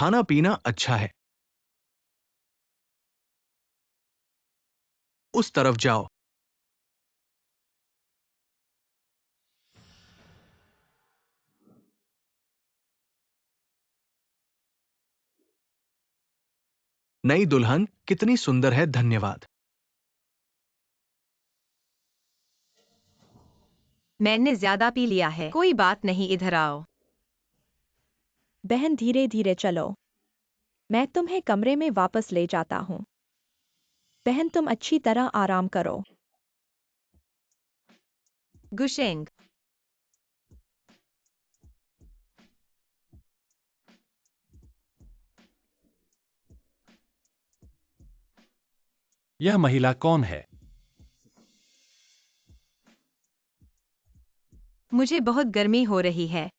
खाना पीना अच्छा है। उस तरफ जाओ। नई दुल्हन कितनी सुंदर है, धन्यवाद। मैंने ज्यादा पी लिया है, कोई बात नहीं, इधर आओ। बहन धीरे धीरे चलो, मैं तुम्हें कमरे में वापस ले जाता हूँ। बहन तुम अच्छी तरह आराम करो। गुशेंग, यह महिला कौन है? मुझे बहुत गर्मी हो रही है।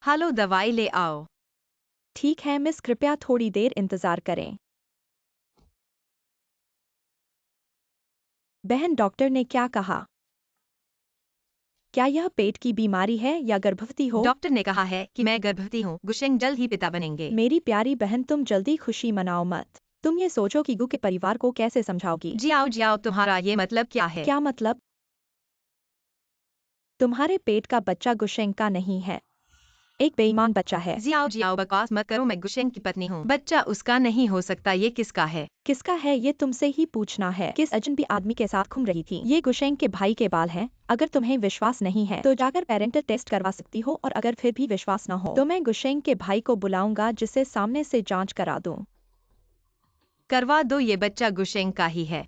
हेलो, दवाई ले आओ। ठीक है मिस, कृपया थोड़ी देर इंतजार करें। बहन डॉक्टर ने क्या कहा? क्या यह पेट की बीमारी है या गर्भवती हो? डॉक्टर ने कहा है कि मैं गर्भवती हूँ। गुशेंग जल्द ही पिता बनेंगे। मेरी प्यारी बहन तुम जल्दी खुशी मनाओ मत। तुम ये सोचो कि गु के परिवार को कैसे समझाओगी। जियाओ, तुम्हारा ये मतलब क्या है? क्या मतलब? तुम्हारे पेट का बच्चा गुशेंग का नहीं है, एक बेईमान बच्चा है। जियाओ, बकवास मत करो, मैं गुशेंग की पत्नी हूँ। बच्चा उसका नहीं हो सकता, ये किसका है? किसका है ये तुमसे ही पूछना है। किस अजनबी आदमी के साथ घूम रही थी? ये गुशेंग के भाई के बाल हैं। अगर तुम्हें विश्वास नहीं है तो जाकर पेरेंटल टेस्ट करवा सकती हो, और अगर फिर भी विश्वास न हो तो मैं गुशेंग के भाई को बुलाऊंगा जिसे सामने से जांच करा दूं। करवा दो, ये बच्चा गुशेंग का ही है।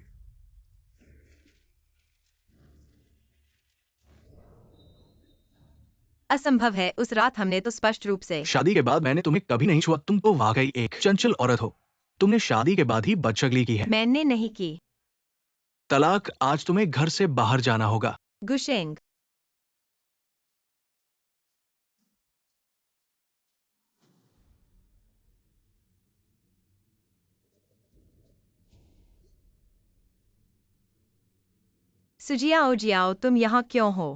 असंभव है, उस रात हमने तो स्पष्ट रूप से। शादी के बाद मैंने तुम्हें कभी नहीं छुआ। तुम तो वाकई एक चंचल औरत हो। तुमने शादी के बाद ही बदशगली की है। मैंने नहीं की। तलाक, आज तुम्हें घर से बाहर जाना होगा। गुशेंग, जियाओ, तुम यहाँ क्यों हो?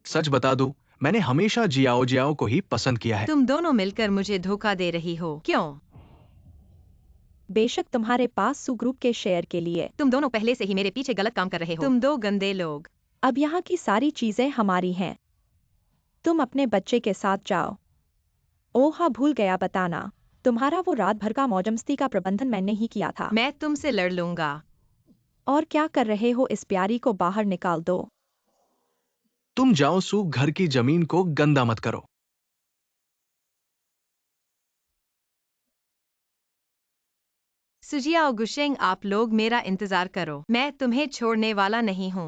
सच बता दूं, मैंने हमेशा जियाओ जियाओ को ही पसंद किया है। तुम दोनों मिलकर मुझे धोखा दे रही हो, क्यों? बेशक तुम्हारे पास सुग्रुप के शेयर के लिए। तुम दोनों पहले से ही मेरे पीछे गलत काम कर रहे हो। तुम दो गंदे लोग। अब यहाँ की सारी चीजें हमारी हैं। तुम अपने बच्चे के साथ जाओ। ओह हाँ, भूल गया बताना, तुम्हारा वो रात भर का मौजमस्ती का प्रबंधन मैंने ही किया था। मैं तुमसे लड़ लूंगा। और क्या कर रहे हो, इस प्यारी को बाहर निकाल दो। तुम जाओ सू, घर की जमीन को गंदा मत करो। सुजियाओ, गुशेंग, आप लोग मेरा इंतजार करो, मैं तुम्हें छोड़ने वाला नहीं हूँ।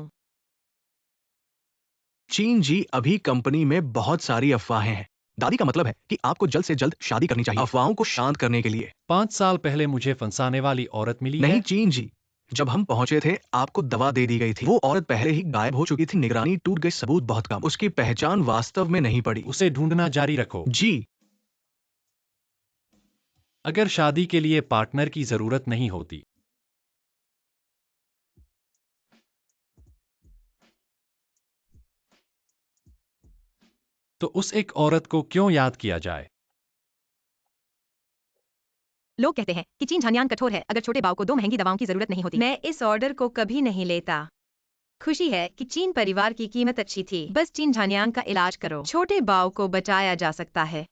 चीन जी, अभी कंपनी में बहुत सारी अफवाहें हैं। दादी का मतलब है कि आपको जल्द से जल्द शादी करनी चाहिए, अफवाहों को शांत करने के लिए। 5 साल पहले मुझे फंसाने वाली औरत मिली नहीं है। चीन जी, जब हम पहुंचे थे आपको दवा दे दी गई थी। वो औरत पहले ही गायब हो चुकी थी। निगरानी टूट गई, सबूत बहुत कम। उसकी पहचान वास्तव में नहीं पड़ी। उसे ढूंढना जारी रखो। जी। अगर शादी के लिए पार्टनर की जरूरत नहीं होती तो उस एक औरत को क्यों याद किया जाए? लोग कहते हैं कि चीन झानियान कठोर है, अगर छोटे बाव को 2 महंगी दवाओं की जरूरत नहीं होती। मैं इस ऑर्डर को कभी नहीं लेता। खुशी है कि चीन परिवार की कीमत अच्छी थी। बस चीन झानियान का इलाज करो, छोटे बाव को बचाया जा सकता है।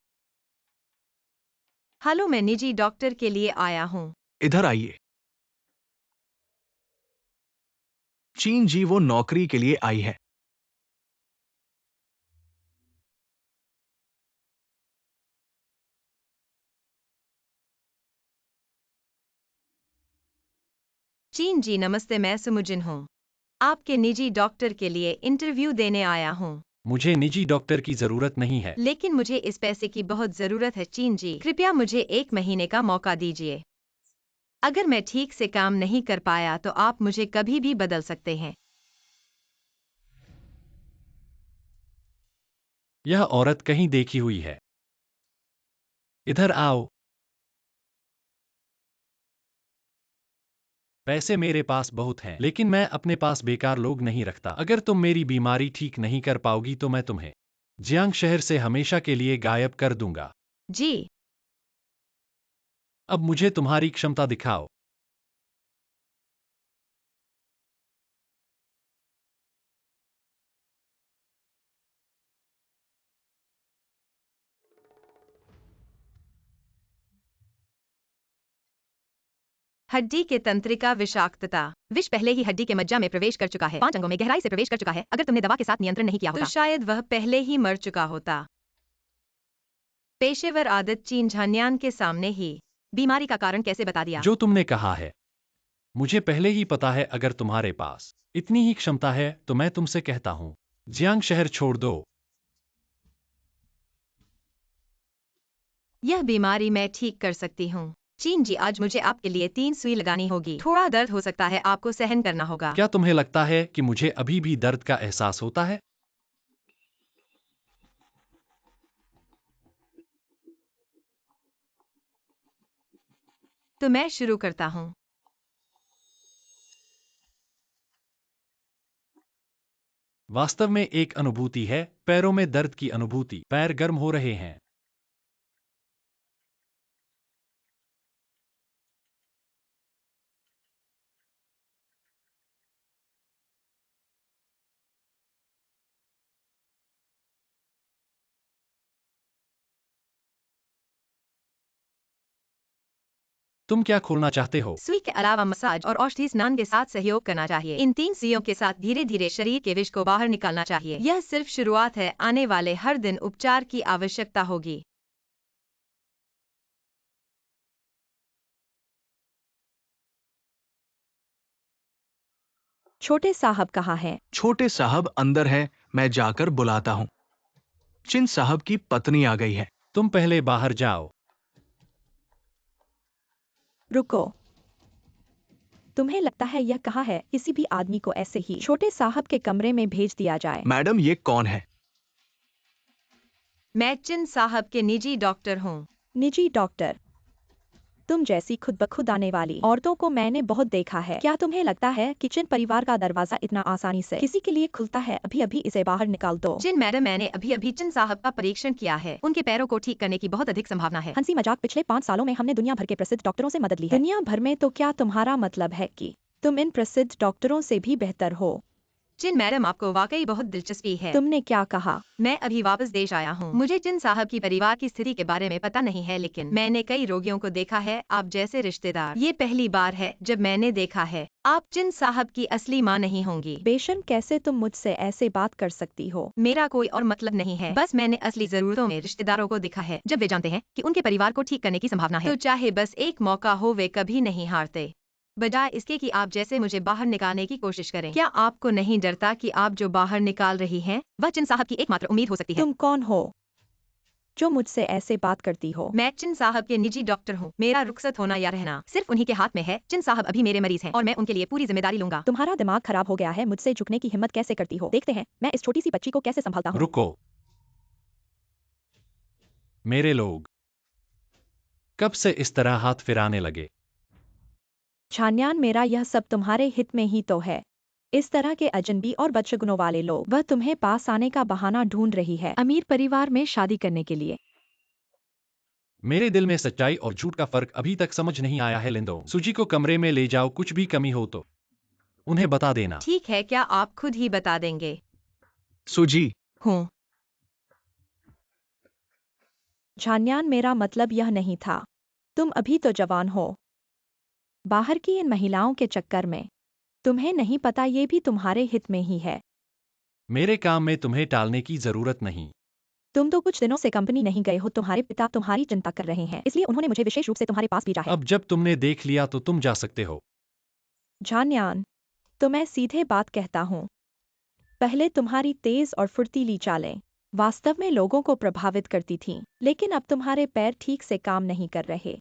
हेलो, मैं निजी डॉक्टर के लिए आया हूँ। इधर आइए। चीन जी, वो नौकरी के लिए आई है। चीन जी नमस्ते, मैं सुमुजिन हूँ। आपके निजी डॉक्टर के लिए इंटरव्यू देने आया हूँ। मुझे निजी डॉक्टर की जरूरत नहीं है। लेकिन मुझे इस पैसे की बहुत जरूरत है। चीन जी, कृपया मुझे 1 महीने का मौका दीजिए। अगर मैं ठीक से काम नहीं कर पाया तो आप मुझे कभी भी बदल सकते हैं। यह औरत कहीं देखी हुई है। इधर आओ। पैसे मेरे पास बहुत हैं, लेकिन मैं अपने पास बेकार लोग नहीं रखता। अगर तुम मेरी बीमारी ठीक नहीं कर पाओगी तो मैं तुम्हें जियांग शहर से हमेशा के लिए गायब कर दूंगा। जी। अब मुझे तुम्हारी क्षमता दिखाओ। हड्डी के तंत्रिका विषाक्तता। विष पहले ही हड्डी के मज्जा में प्रवेश कर चुका है, 5 अंगों में गहराई से प्रवेश कर चुका है। अगर तुमने दवा के साथ नियंत्रण नहीं किया होता, तो शायद वह पहले ही मर चुका होता। पेशेवर आदत चीन झान्यान के सामने ही बीमारी का कारण कैसे बता दिया। जो तुमने कहा है मुझे पहले ही पता है। अगर तुम्हारे पास इतनी ही क्षमता है तो मैं तुमसे कहता हूं, जियांग शहर छोड़ दो। यह बीमारी मैं ठीक कर सकती हूँ। चीन जी, आज मुझे आपके लिए 3 सुई लगानी होगी। थोड़ा दर्द हो सकता है, आपको सहन करना होगा। क्या तुम्हें लगता है कि मुझे अभी भी दर्द का एहसास होता है? तो मैं शुरू करता हूँ। वास्तव में एक अनुभूति है, पैरों में दर्द की अनुभूति। पैर गर्म हो रहे हैं। तुम क्या खोलना चाहते हो? सुई के अलावा मसाज और औषधि स्नान के साथ सहयोग करना चाहिए। इन 3 सुइयों के साथ धीरे धीरे शरीर के विष को बाहर निकालना चाहिए। यह सिर्फ शुरुआत है, आने वाले हर दिन उपचार की आवश्यकता होगी। छोटे साहब कहाँ हैं? छोटे साहब अंदर है, मैं जाकर बुलाता हूँ। चिन साहब की पत्नी आ गई है। तुम पहले बाहर जाओ। रुको। तुम्हें लगता है यह कहाँ है? किसी भी आदमी को ऐसे ही छोटे साहब के कमरे में भेज दिया जाए। मैडम, ये कौन है? मैं चिन साहब के निजी डॉक्टर हूँ। निजी डॉक्टर? तुम जैसी खुद ब खुद आने वाली औरतों को मैंने बहुत देखा है। क्या तुम्हें लगता है कि चिन परिवार का दरवाजा इतना आसानी से किसी के लिए खुलता है? अभी अभी इसे बाहर निकाल दो। चिन मैडम, मैंने अभी अभी चिन साहब का परीक्षण किया है। उनके पैरों को ठीक करने की बहुत अधिक संभावना है। हंसी मजाक, पिछले 5 सालों में हमने दुनिया भर के प्रसिद्ध डॉक्टरों से मदद ली है। दुनिया भर में? तो क्या तुम्हारा मतलब है कि तुम इन प्रसिद्ध डॉक्टरों से भी बेहतर हो? चिन मैडम, आपको वाकई बहुत दिलचस्पी है। तुमने क्या कहा? मैं अभी वापस देश आया हूँ। मुझे चिन साहब की परिवार की स्थिति के बारे में पता नहीं है, लेकिन मैंने कई रोगियों को देखा है, आप जैसे रिश्तेदार। ये पहली बार है जब मैंने देखा है। आप चिन साहब की असली माँ नहीं होंगी। बेशन, कैसे तुम मुझसे ऐसे बात कर सकती हो? मेरा कोई और मतलब नहीं है, बस मैंने असली जरूरतों में रिश्तेदारों को देखा है। जब वे जानते हैं कि उनके परिवार को ठीक करने की संभावना है, तो चाहे बस एक मौका हो, वे कभी नहीं हारते। बजाय इसके कि आप जैसे मुझे बाहर निकालने की कोशिश करें। क्या आपको नहीं डरता कि आप जो बाहर निकाल रही हैं, वह चिन साहब की एकमात्र उम्मीद हो सकती है? तुम कौन हो जो मुझसे ऐसे बात करती हो? मैं चिन साहब के निजी डॉक्टर हूँ। मेरा रुखसत होना या रहना सिर्फ उन्हीं के हाथ में है। चिन साहब अभी मेरे मरीज हैं और मैं उनके लिए पूरी जिम्मेदारी लूंगा। तुम्हारा दिमाग खराब हो गया है। मुझसे झुकने की हिम्मत कैसे करती हो? देखते हैं मैं इस छोटी सी बच्ची को कैसे संभालता हूँ। रुको। मेरे लोग कब से इस तरह हाथ फिराने लगे? छान्यान, मेरा यह सब तुम्हारे हित में ही तो है। इस तरह के अजनबी और बदशगुनों वाले लोग, वह तुम्हें पास आने का बहाना ढूंढ रही है अमीर परिवार में शादी करने के लिए। मेरे दिल में सच्चाई और झूठ का फर्क अभी तक समझ नहीं आया है। लिंदो, सुजी को कमरे में ले जाओ। कुछ भी कमी हो तो उन्हें बता देना। ठीक है, क्या आप खुद ही बता देंगे? सुजी, हूँ। छान्यान, मेरा मतलब यह नहीं था। तुम अभी तो जवान हो। बाहर की इन महिलाओं के चक्कर में तुम्हें नहीं पता ये भी तुम्हारे हित में ही है। मेरे काम में तुम्हें टालने की जरूरत नहीं। तुम तो कुछ दिनों से कंपनी नहीं गए हो। तुम्हारे पिता तुम्हारी चिंता कर रहे हैं, इसलिए उन्होंने मुझे विशेष रूप से तुम्हारे पास भेजा है। अब जब तुमने देख लिया तो तुम जा सकते हो। छान्यान, तो मैं सीधे बात कहता हूँ। पहले तुम्हारी तेज और फुर्तीली चालें वास्तव में लोगों को प्रभावित करती थीं, लेकिन अब तुम्हारे पैर ठीक से काम नहीं कर रहे।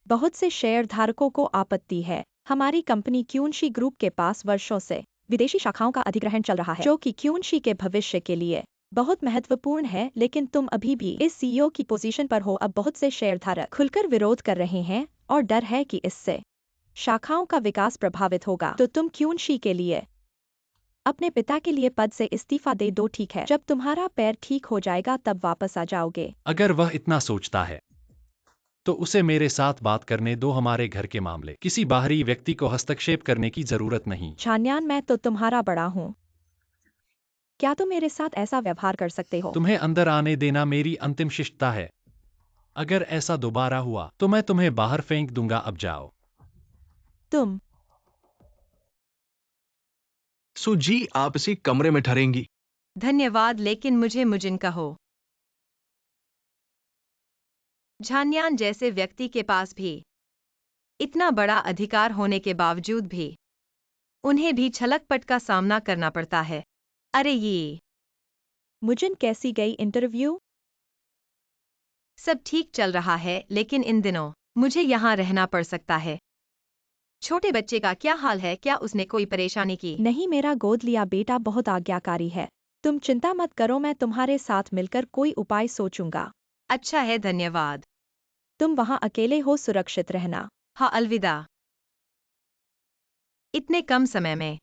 बहुत से शेयरधारकों को आपत्ति है। हमारी कंपनी क्यूनशी ग्रुप के पास वर्षों से विदेशी शाखाओं का अधिग्रहण चल रहा है, जो कि क्यूनशी के भविष्य के लिए बहुत महत्वपूर्ण है। लेकिन तुम अभी भी इस सीईओ की पोजीशन पर हो। अब बहुत से शेयरधारक खुलकर विरोध कर रहे हैं और डर है कि इससे शाखाओं का विकास प्रभावित होगा। तो तुम क्यूनशी के लिए अपने पिता के लिए पद से इस्तीफा दे दो, ठीक है? जब तुम्हारा पैर ठीक हो जाएगा तब वापस आ जाओगे। अगर वह इतना सोचता है तो उसे मेरे साथ बात करने दो। हमारे घर के मामले किसी बाहरी व्यक्ति को हस्तक्षेप करने की जरूरत नहीं। छान्यान, मैं तो तुम्हारा बड़ा हूँ। क्या तुम मेरे साथ ऐसा व्यवहार कर सकते हो? तुम्हें अंदर आने देना मेरी अंतिम शिष्टता है। अगर ऐसा दोबारा हुआ तो मैं तुम्हें बाहर फेंक दूंगा। अब जाओ। तुम सू जी, आप इसी कमरे में ठहरेंगी। धन्यवाद, लेकिन मुझे मुजिन कहो। झान्यान जैसे व्यक्ति के पास भी इतना बड़ा अधिकार होने के बावजूद भी उन्हें भी छलकपट का सामना करना पड़ता है। अरे ये मुजिन, कैसी गई इंटरव्यू? सब ठीक चल रहा है, लेकिन इन दिनों मुझे यहाँ रहना पड़ सकता है। छोटे बच्चे का क्या हाल है? क्या उसने कोई परेशानी की? नहीं, मेरा गोद लिया बेटा बहुत आज्ञाकारी है। तुम चिंता मत करो, मैं तुम्हारे साथ मिलकर कोई उपाय सोचूंगा। अच्छा है, धन्यवाद। तुम वहाँ अकेले हो, सुरक्षित रहना। हाँ, अलविदा। इतने कम समय में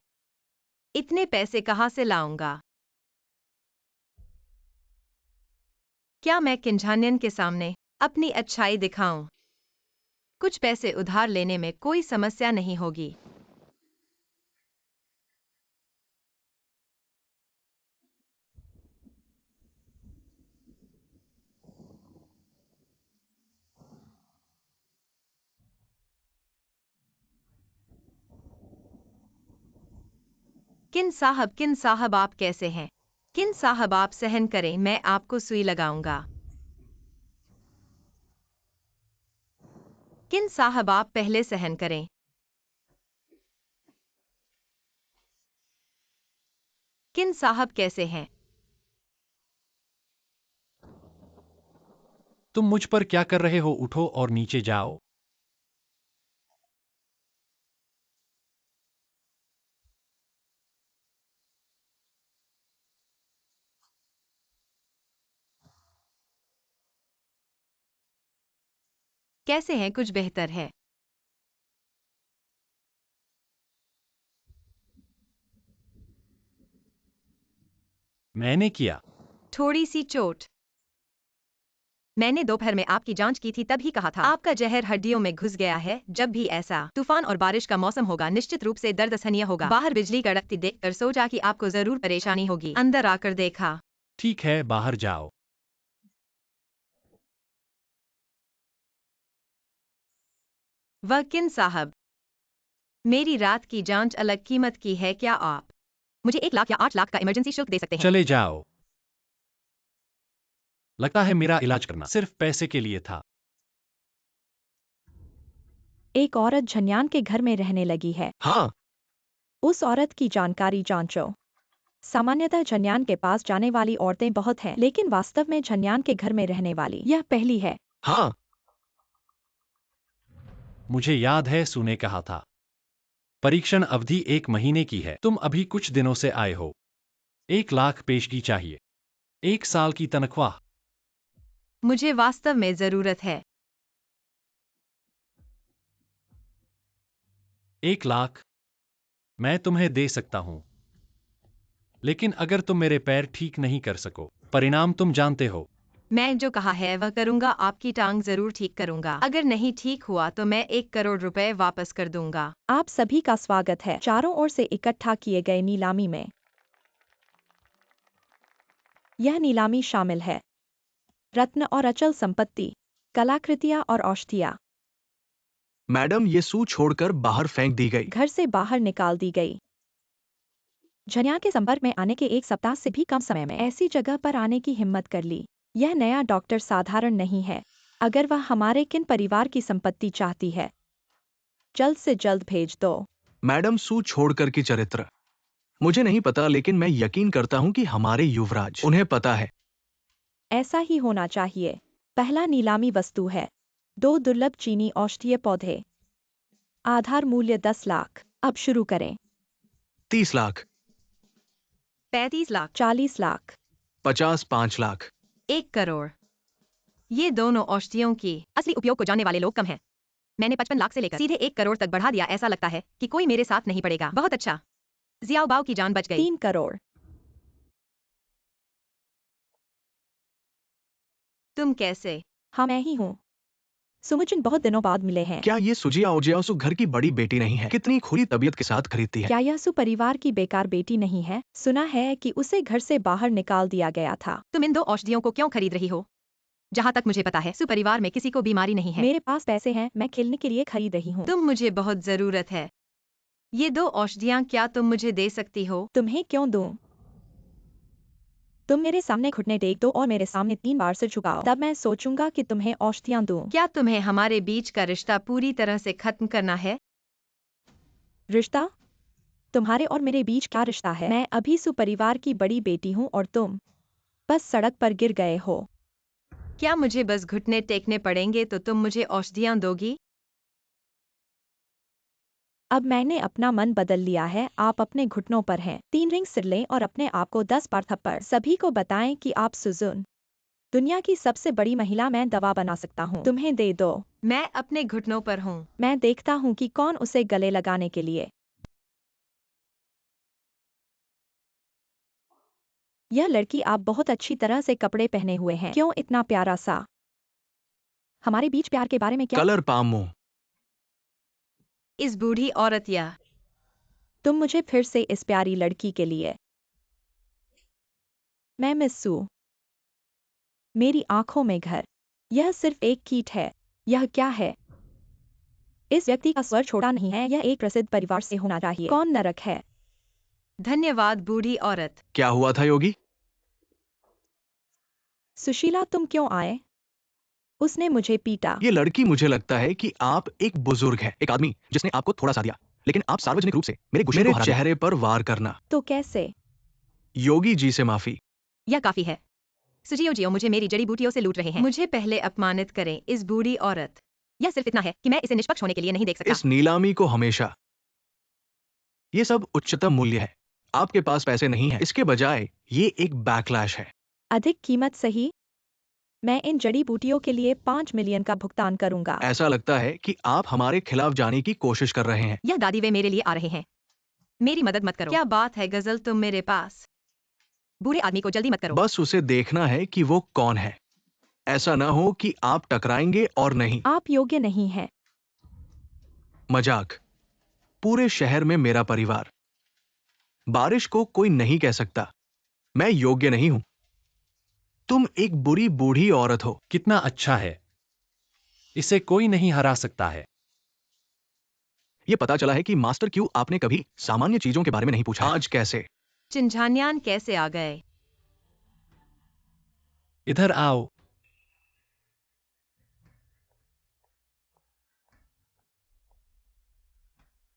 इतने पैसे कहाँ से लाऊंगा? क्या मैं किंझानियन के सामने अपनी अच्छाई दिखाऊं? कुछ पैसे उधार लेने में कोई समस्या नहीं होगी। किन साहब, आप कैसे हैं? किन साहब, आप सहन करें, मैं आपको सुई लगाऊंगा। किन साहब, आप पहले सहन करें। किन साहब, कैसे हैं? तुम मुझ पर क्या कर रहे हो? उठो और नीचे जाओ। कैसे हैं? कुछ बेहतर है। मैंने किया। थोड़ी सी चोट। मैंने दोपहर में आपकी जांच की थी, तभी कहा था आपका जहर हड्डियों में घुस गया है। जब भी ऐसा तूफान और बारिश का मौसम होगा, निश्चित रूप से दर्द सहनीय होगा। बाहर बिजली कड़कती देखकर सोचा कि आपको जरूर परेशानी होगी। अंदर आकर देखा। ठीक है, बाहर जाओ। वह किन साहब, मेरी रात की जांच अलग कीमत की है। क्या आप मुझे 1 लाख या 8 लाख का इमरजेंसी शुल्क दे सकते हैं? चले जाओ। लगता है मेरा इलाज करना सिर्फ पैसे के लिए था। एक औरत झन्यान के घर में रहने लगी है। हाँ, उस औरत की जानकारी जांचो। सामान्यतः झन्यान के पास जाने वाली औरतें बहुत हैं, लेकिन वास्तव में झन्यान के घर में रहने वाली यह पहली है। हाँ। मुझे याद है, सू ने कहा था परीक्षण अवधि 1 महीने की है। तुम अभी कुछ दिनों से आए हो। 1 लाख पेशगी चाहिए। 1 साल की तनख्वाह। मुझे वास्तव में जरूरत है। 1 लाख मैं तुम्हें दे सकता हूं, लेकिन अगर तुम मेरे पैर ठीक नहीं कर सको, परिणाम तुम जानते हो। मैं जो कहा है वह करूंगा। आपकी टांग जरूर ठीक करूंगा। अगर नहीं ठीक हुआ तो मैं 1 करोड़ रुपए वापस कर दूंगा। आप सभी का स्वागत है चारों ओर से इकट्ठा किए गए नीलामी में। यह नीलामी शामिल है रत्न और अचल संपत्ति, कलाकृतियां और औषधियां। मैडम, ये सू छोड़कर बाहर फेंक दी गई। घर से बाहर निकाल दी गई। झन्या के संपर्क में आने के 1 सप्ताह से भी कम समय में ऐसी जगह पर आने की हिम्मत कर ली। यह नया डॉक्टर साधारण नहीं है। अगर वह हमारे किन परिवार की संपत्ति चाहती है, जल्द से जल्द भेज दो। मैडम, सू छोड़कर की चरित्र मुझे नहीं पता, लेकिन मैं यकीन करता हूँ कि हमारे युवराज उन्हें पता है। ऐसा ही होना चाहिए। पहला नीलामी वस्तु है 2 दुर्लभ चीनी औषधीय पौधे। आधार मूल्य 10 लाख। अब शुरू करें। 30 लाख, 35 लाख, 40 लाख। 55 लाख। 1 करोड़। ये दोनों औषधियों की असली उपयोग को जानने वाले लोग कम हैं। मैंने 55 लाख से लेकर सीधे 1 करोड़ तक बढ़ा दिया। ऐसा लगता है कि कोई मेरे साथ नहीं पड़ेगा। बहुत अच्छा। जियाओ बाओ की जान बच गई। 3 करोड़। तुम कैसे? हाँ, मैं ही हूँ। सुमुचिन बहुत दिनों बाद मिले हैं। क्या ये सुजिया ओजियासु घर की बड़ी बेटी नहीं है? कितनी खुली तबीयत के साथ खरीदती है। क्या यह सु परिवार की बेकार बेटी नहीं है? सुना है कि उसे घर से बाहर निकाल दिया गया था। तुम इन 2 औषधियों को क्यों खरीद रही हो? जहाँ तक मुझे पता है सुपरिवार में किसी को बीमारी नहीं है। मेरे पास पैसे हैं, मैं खेलने के लिए खरीद रही हूँ। तुम मुझे बहुत जरूरत है। ये 2 औषधियाँ क्या तुम मुझे दे सकती हो? तुम्हें क्यों दूं? तुम मेरे सामने घुटने टेक दो और मेरे सामने 3 बार सिर झुकाओ, तब मैं सोचूंगा कि तुम्हें औषधियाँ दूं। क्या तुम्हें हमारे बीच का रिश्ता पूरी तरह से खत्म करना है? रिश्ता? तुम्हारे और मेरे बीच क्या रिश्ता है? मैं अभी सुपरिवार की बड़ी बेटी हूँ और तुम बस सड़क पर गिर गए हो। क्या मुझे बस घुटने टेकने पड़ेंगे तो तुम मुझे औषधियाँ दोगी? अब मैंने अपना मन बदल लिया है, आप अपने घुटनों पर हैं। 3 रिंग सिर लें और अपने आप को 10 बार थप्पड़। सभी को बताएं कि आप सुजुन, दुनिया की सबसे बड़ी महिला, मैं दवा बना सकता हूँ। तुम्हें दे दो। मैं अपने घुटनों पर हूँ। मैं देखता हूँ कि कौन उसे गले लगाने के लिए। यह लड़की, आप बहुत अच्छी तरह से कपड़े पहने हुए हैं। क्यों इतना प्यारा सा? हमारे बीच प्यार के बारे में क्या? कलर पामो। इस बूढ़ी औरत या तुम मुझे फिर से इस प्यारी लड़की के लिए। मैं मिस सू। मेरी आंखों में घर। यह सिर्फ एक कीट है। यह क्या है? इस व्यक्ति का स्वर छोटा नहीं है, यह एक प्रसिद्ध परिवार से होना चाहिए। कौन नरक है? धन्यवाद बूढ़ी औरत। क्या हुआ था योगी? सुशीला, तुम क्यों आए? उसने मुझे पीटा। ये लड़की, मुझे लगता है कि आप एक बुजुर्ग है, एक आदमी जिसने आपको थोड़ा सा दिया, लेकिन आप सार्वजनिक रूप से मेरे गुस्से को हरा दिया। चेहरे पर वार करना। तो कैसे? योगी जी से माफी। यह काफी है। सुजियो जियो मुझे मेरी जड़ी बूटियों से लूट रहे हैं। मुझे पहले अपमानित करें, इस बूढ़ी औरत। यह सिर्फ इतना है कि मैं इसे निष्पक्ष होने के लिए नहीं देख सकता। इस नीलामी को हमेशा। ये सब उच्चतम मूल्य है। आपके पास पैसे नहीं है, इसके बजाय ये एक बैकलैश है। अधिक कीमत सही? मैं इन जड़ी बूटियों के लिए 5 मिलियन का भुगतान करूंगा। ऐसा लगता है कि आप हमारे खिलाफ जाने की कोशिश कर रहे हैं। यह दादी वे मेरे लिए आ रहे हैं। मेरी मदद मत करो। क्या बात है गजल, तुम मेरे पास? बूढ़े आदमी को जल्दी मत करो। बस उसे देखना है कि वो कौन है। ऐसा ना हो कि आप टकराएंगे और नहीं। आप योग्य नहीं हैं। मजाक। पूरे शहर में मेरा परिवार। बारिश को कोई नहीं कह सकता मैं योग्य नहीं हूं। तुम एक बुरी बूढ़ी औरत हो। कितना अच्छा है। इसे कोई नहीं हरा सकता है। यह पता चला है कि मास्टर क्यू आपने कभी सामान्य चीजों के बारे में नहीं पूछा। आज कैसे? चिंझान्यान कैसे आ गए? इधर आओ।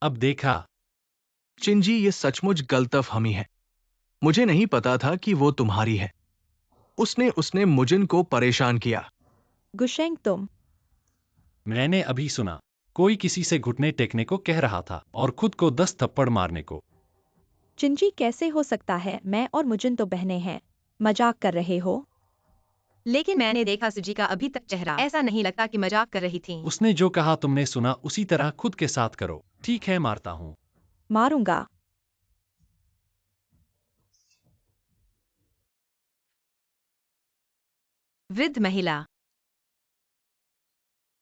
अब देखा। चिंजी, ये सचमुच गलतफ हमी है। मुझे नहीं पता था कि वो तुम्हारी है। उसने उसने मुजिन को परेशान किया। गुशेंग, तुम। मैंने अभी सुना। कोई किसी से घुटने टेकने को कह रहा था और खुद को 10 थप्पड़ मारने को। चिंजी, कैसे हो सकता है? मैं और मुजिन तो बहनें हैं। मजाक कर रहे हो? लेकिन मैंने देखा सुजी का अभी तक चेहरा। ऐसा नहीं लगता कि मजाक कर रही थी। उसने जो कहा तुमने सुना, उसी तरह खुद के साथ करो। ठीक है, मारता हूं। मारूंगा। वृद्ध महिला,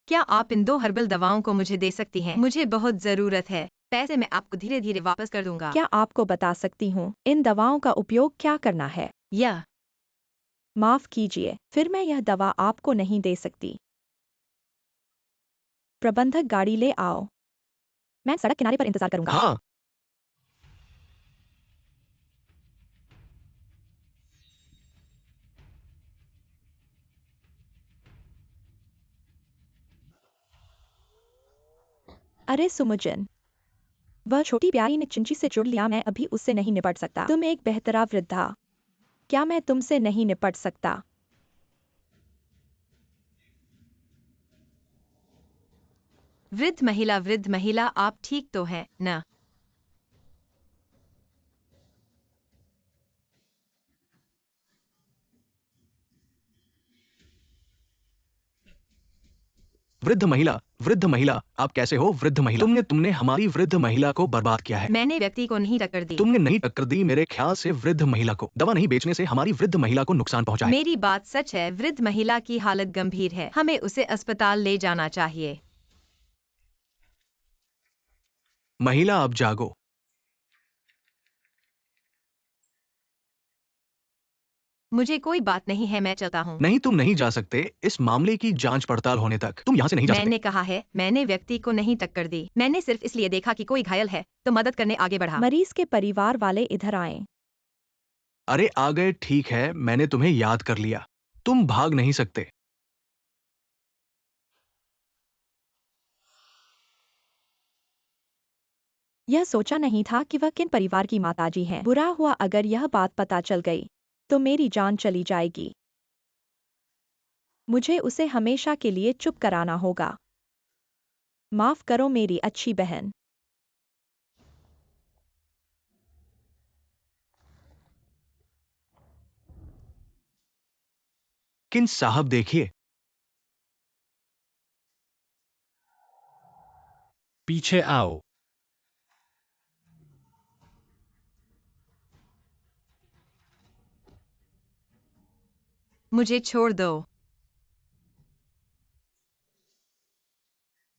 क्या आप इन 2 हर्बल दवाओं को मुझे दे सकती हैं? मुझे बहुत जरूरत है। पैसे मैं आपको धीरे धीरे वापस कर दूंगा। क्या आपको बता सकती हूँ इन दवाओं का उपयोग क्या करना है? यह माफ कीजिए, फिर मैं यह दवा आपको नहीं दे सकती। प्रबंधक, गाड़ी ले आओ। मैं सड़क किनारे पर इंतजार करूंगा। हाँ। अरे सुमुजन, वह छोटी प्यारी ने चिंची से जुड़ लिया, मैं अभी उससे नहीं निपट सकता। तुम एक बेहतरा वृद्धा। क्या मैं तुमसे नहीं निपट सकता? वृद्ध महिला, आप ठीक तो हैं न? वृद्ध महिला, आप कैसे हो वृद्ध महिला? तुमने हमारी वृद्ध महिला को बर्बाद किया है। मैंने व्यक्ति को नहीं टक्कर दी। तुमने नहीं टक्कर दी, मेरे ख्याल से वृद्ध महिला को दवा नहीं बेचने से हमारी वृद्ध महिला को नुकसान पहुंचा है। मेरी बात सच है, वृद्ध महिला की हालत गंभीर है, हमें उसे अस्पताल ले जाना चाहिए। महिला अब जागो। मुझे कोई बात नहीं है, मैं चलता हूँ। नहीं, तुम नहीं जा सकते इस मामले की जांच पड़ताल होने तक। तुम यहाँ से नहीं जा मैंने सकते। कहा है, मैंने व्यक्ति को नहीं टक्कर दी। मैंने सिर्फ इसलिए देखा कि कोई घायल है तो मदद करने आगे बढ़ा। मरीज के परिवार वाले इधर आए। अरे आ गए, ठीक है, मैंने तुम्हें याद कर लिया। तुम भाग नहीं सकते। यह सोचा नहीं था कि वह किन परिवार की माताजी हैं। बुरा हुआ अगर यह बात पता चल गई तो मेरी जान चली जाएगी। मुझे उसे हमेशा के लिए चुप कराना होगा। माफ करो मेरी अच्छी बहन। किन साहब देखिए, पीछे आओ। मुझे छोड़ दो।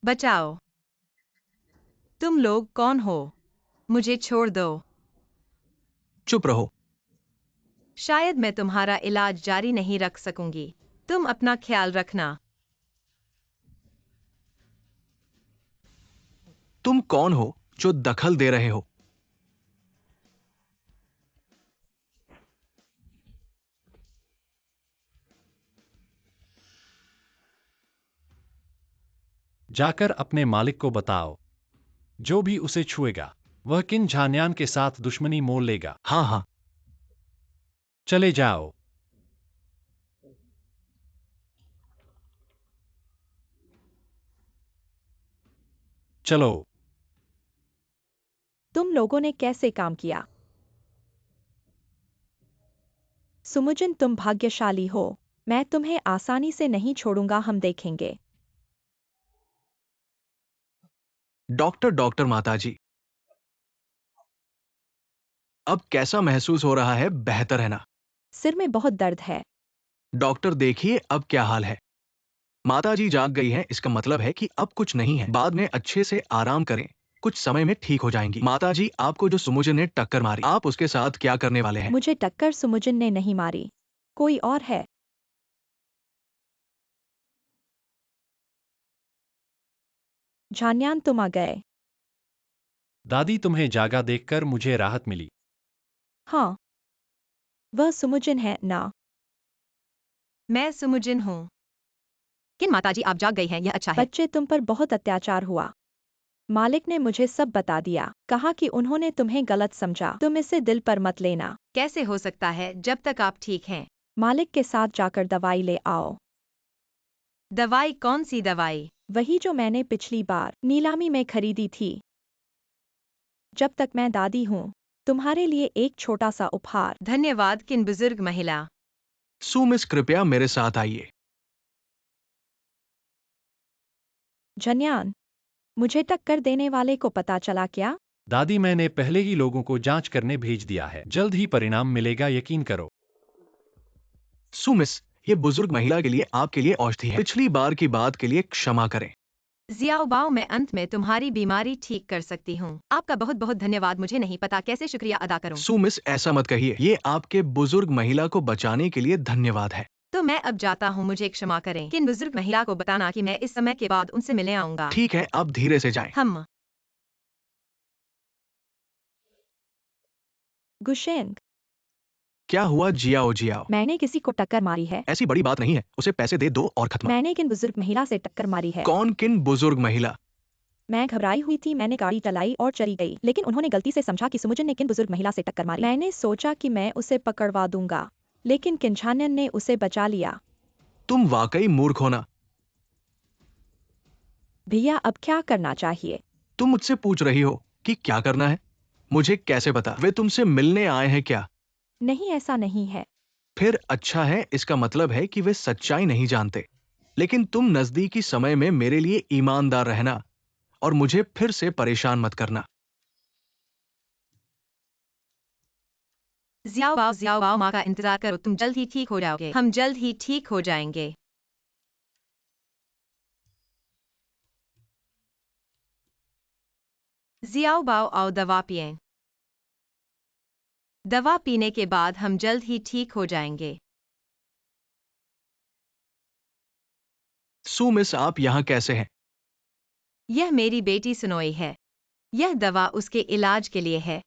बचाओ। तुम लोग कौन हो? मुझे छोड़ दो। चुप रहो। शायद मैं तुम्हारा इलाज जारी नहीं रख सकूंगी। तुम अपना ख्याल रखना। तुम कौन हो जो दखल दे रहे हो? जाकर अपने मालिक को बताओ, जो भी उसे छुएगा वह किन झान्यान के साथ दुश्मनी मोल लेगा। हाँ हाँ। चले जाओ। चलो। तुम लोगों ने कैसे काम किया? सुमुजन, तुम भाग्यशाली हो। मैं तुम्हें आसानी से नहीं छोड़ूंगा, हम देखेंगे। डॉक्टर माताजी, अब कैसा महसूस हो रहा है? बेहतर है ना? सिर में बहुत दर्द है। डॉक्टर देखिए अब क्या हाल है। माताजी जाग गई हैं, इसका मतलब है कि अब कुछ नहीं है। बाद में अच्छे से आराम करें, कुछ समय में ठीक हो जाएंगी। माताजी, आपको जो सुमुजन ने टक्कर मारी, आप उसके साथ क्या करने वाले हैं? मुझे टक्कर सुमुजन ने नहीं मारी, कोई और है। झान्यान, तुम आ गए। दादी, तुम्हें जागा देखकर मुझे राहत मिली। हाँ, वह सुमुजन है ना? मैं सुमुजिन हूँ। किन माताजी, आप जाग गई हैं, यह अच्छा है। बच्चे, तुम पर बहुत अत्याचार हुआ। मालिक ने मुझे सब बता दिया। कहा कि उन्होंने तुम्हें गलत समझा। तुम इसे दिल पर मत लेना। कैसे हो सकता है जब तक आप ठीक हैं? मालिक के साथ जाकर दवाई ले आओ। दवाई? कौन सी दवाई? वही जो मैंने पिछली बार नीलामी में खरीदी थी। जब तक मैं दादी हूँ, तुम्हारे लिए एक छोटा सा उपहार। धन्यवाद। किन बुजुर्ग महिला। मिस, कृपया मेरे साथ आइए। झन्यान, मुझे टक्कर देने वाले को पता चला क्या? दादी, मैंने पहले ही लोगों को जांच करने भेज दिया है। जल्द ही परिणाम मिलेगा, यकीन करो। मिस, ये बुजुर्ग महिला के लिए आपके लिए औषधि है। पिछली बार की बात के लिए क्षमा करें। जियाओबाओ, मैं अंत में तुम्हारी बीमारी ठीक कर सकती हूँ। आपका बहुत बहुत धन्यवाद। मुझे नहीं पता कैसे शुक्रिया अदा करूँ। मिस, ऐसा मत कहिए। ये आपके बुजुर्ग महिला को बचाने के लिए धन्यवाद है। तो मैं अब जाता हूँ, मुझे क्षमा करें। किन बुजुर्ग महिला को बताना कि मैं इस समय के बाद उनसे मिलने आऊंगा। ठीक है, आप धीरे से जाएं। हम। गुशेंग, क्या हुआ? जियाओ, मैंने किसी को टक्कर मारी है। ऐसी बड़ी बात नहीं है, उसे पैसे दे दो और खत्म। मैंने किन बुजुर्ग महिला से टक्कर मारी है। कौन? किन बुजुर्ग महिला? मैं घबराई हुई थी, मैंने गाड़ी चलाई और चली गई, लेकिन उन्होंने गलती से समझा कि सुमुजन ने किन बुजुर्ग महिला से टक्कर मारी। मैंने सोचा कि मैं उसे पकड़वा दूंगा, लेकिन किंझानन ने उसे बचा लिया। तुम वाकई मूर्ख हो ना? भैया, अब क्या करना चाहिए? तुम मुझसे पूछ रही हो कि क्या करना है? मुझे कैसे पता? वे तुमसे मिलने आए हैं क्या? नहीं, ऐसा नहीं है। फिर अच्छा है, इसका मतलब है कि वे सच्चाई नहीं जानते। लेकिन तुम नजदीकी समय में मेरे लिए ईमानदार रहना और मुझे फिर से परेशान मत करना। ज़ियाओ बाओ, माँ का इंतजार करो, तुम जल्द ही ठीक हो जाओगे। हम जल्द ही ठीक हो जाएंगे। ज़ियाओ बाओ, आओ दवा पिएं। दवा पीने के बाद हम जल्द ही ठीक हो जाएंगे। सू मिस, आप यहाँ कैसे हैं? यह मेरी बेटी सुनोई है। यह दवा उसके इलाज के लिए है।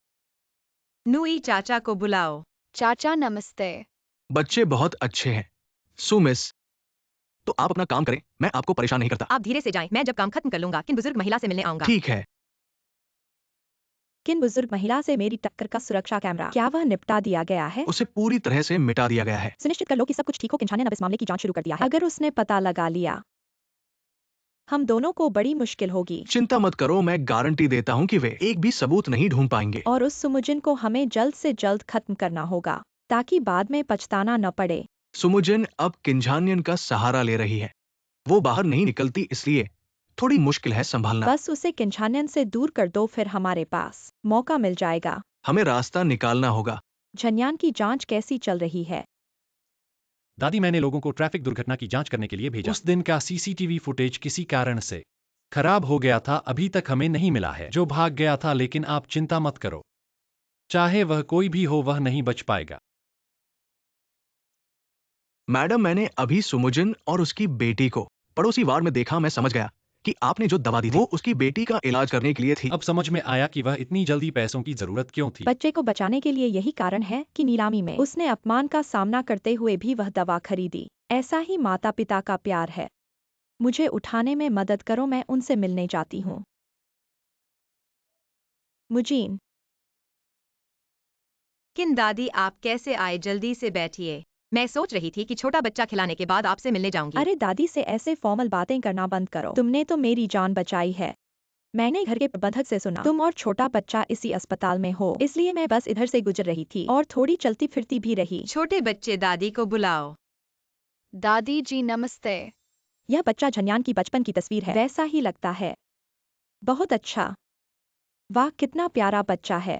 नुई, चाचा को बुलाओ। चाचा नमस्ते। बच्चे बहुत अच्छे हैं। सू मिस, तो आप अपना काम करें, मैं आपको परेशान नहीं करता। आप धीरे से जाएं, मैं जब काम खत्म कर लूंगा किन बुजुर्ग महिला से मिलने आऊंगा। ठीक है। किन बुजुर्ग महिला से मेरी टक्कर का सुरक्षा कैमरा, क्या वह निपटा दिया गया है? उसे पूरी तरह से मिटा दिया गया है। सुनिश्चित कर लो कि सब कुछ ठीक हो। किंशान ने अब इस मामले की जांच शुरू कर दिया है। अगर उसने पता लगा लिया, हम दोनों को बड़ी मुश्किल होगी। चिंता मत करो, मैं गारंटी देता हूँ कि वे एक भी सबूत नहीं ढूंढ पाएंगे। और उस सुमुजिन को हमें जल्द से जल्द खत्म करना होगा ताकि बाद में पछताना न पड़े। सुमुजिन अब किंझानियन का सहारा ले रही है। वो बाहर नहीं निकलती, इसलिए थोड़ी मुश्किल है संभालना। बस उसे किंशानियन से दूर कर दो, फिर हमारे पास मौका मिल जाएगा। हमें रास्ता निकालना होगा। झन्यान की जांच कैसी चल रही है? दादी, मैंने लोगों को ट्रैफिक दुर्घटना की जांच करने के लिए भेजा। उस दिन का सीसीटीवी फुटेज किसी कारण से खराब हो गया था, अभी तक हमें नहीं मिला है जो भाग गया था, लेकिन आप चिंता मत करो, चाहे वह कोई भी हो वह नहीं बच पाएगा। मैडम, मैंने अभी सुमुजिन और उसकी बेटी को पड़ोसी वार्ड में देखा। मैं समझ गया कि आपने जो दवा दी थी वो उसकी बेटी का इलाज करने के लिए थी। अब समझ में आया कि वह इतनी जल्दी पैसों की जरूरत क्यों थी। बच्चे को बचाने के लिए यही कारण है कि नीलामी में उसने अपमान का सामना करते हुए भी वह दवा खरीदी। ऐसा ही माता पिता का प्यार है। मुझे उठाने में मदद करो, मैं उनसे मिलने जाती हूँ। मुजीन, किन दादी, आप कैसे आए? जल्दी से बैठिए। मैं सोच रही थी कि छोटा बच्चा खिलाने के बाद आपसे मिलने जाऊंगी। अरे दादी से ऐसे फॉर्मल बातें करना बंद करो। तुमने तो मेरी जान बचाई है। मैंने घर के प्रबंधक से सुना तुम और छोटा बच्चा इसी अस्पताल में हो, इसलिए मैं बस इधर से गुजर रही थी और थोड़ी चलती फिरती भी रही। छोटे बच्चे, दादी को बुलाओ। दादी जी नमस्ते। यह बच्चा झन्यान की बचपन की तस्वीर है, वैसा ही लगता है। बहुत अच्छा। वाह, कितना प्यारा बच्चा है।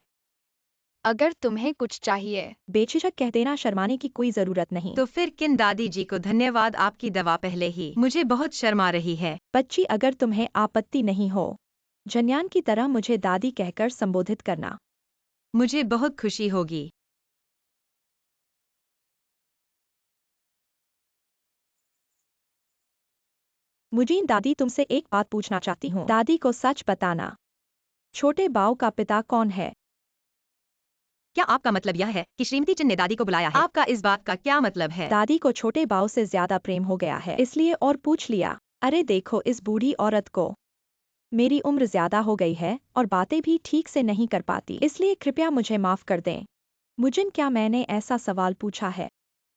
अगर तुम्हें कुछ चाहिए बेझिझक कह देना, शर्माने की कोई जरूरत नहीं। तो फिर किन दादी जी को धन्यवाद, आपकी दवा पहले ही मुझे बहुत शर्मा रही है। बच्ची, अगर तुम्हें आपत्ति नहीं हो, झन्यान की तरह मुझे दादी कहकर संबोधित करना। मुझे बहुत खुशी होगी। मुजीन दादी, तुमसे एक बात पूछना चाहती हूँ। दादी को सच बताना, छोटे बाऊ का पिता कौन है? क्या आपका मतलब यह है कि श्रीमती चिन ने दादी को बुलाया है? आपका इस बात का क्या मतलब है? दादी को छोटे बाऊ से ज्यादा प्रेम हो गया है, इसलिए और पूछ लिया। अरे देखो इस बूढ़ी औरत को, मेरी उम्र ज्यादा हो गई है और बातें भी ठीक से नहीं कर पाती, इसलिए कृपया मुझे माफ कर दें। मुजिन, क्या मैंने ऐसा सवाल पूछा है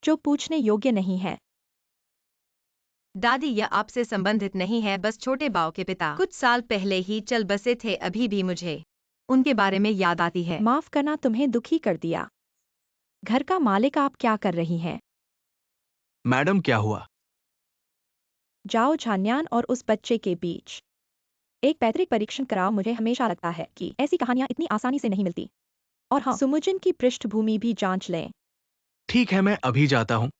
जो पूछने योग्य नहीं है? दादी, यह आपसे संबंधित नहीं है, बस छोटे बाऊ के पिता कुछ साल पहले ही चल बसे थे, अभी भी मुझे उनके बारे में याद आती है। माफ करना, तुम्हें दुखी कर दिया। घर का मालिक, आप क्या कर रही हैं? मैडम, क्या हुआ? जाओ झान्यान और उस बच्चे के बीच एक पैतृक परीक्षण कराओ। मुझे हमेशा लगता है कि ऐसी कहानियां इतनी आसानी से नहीं मिलती। और हाँ, सुमुजिन की पृष्ठभूमि भी जांच लें। ठीक है, मैं अभी जाता हूँ।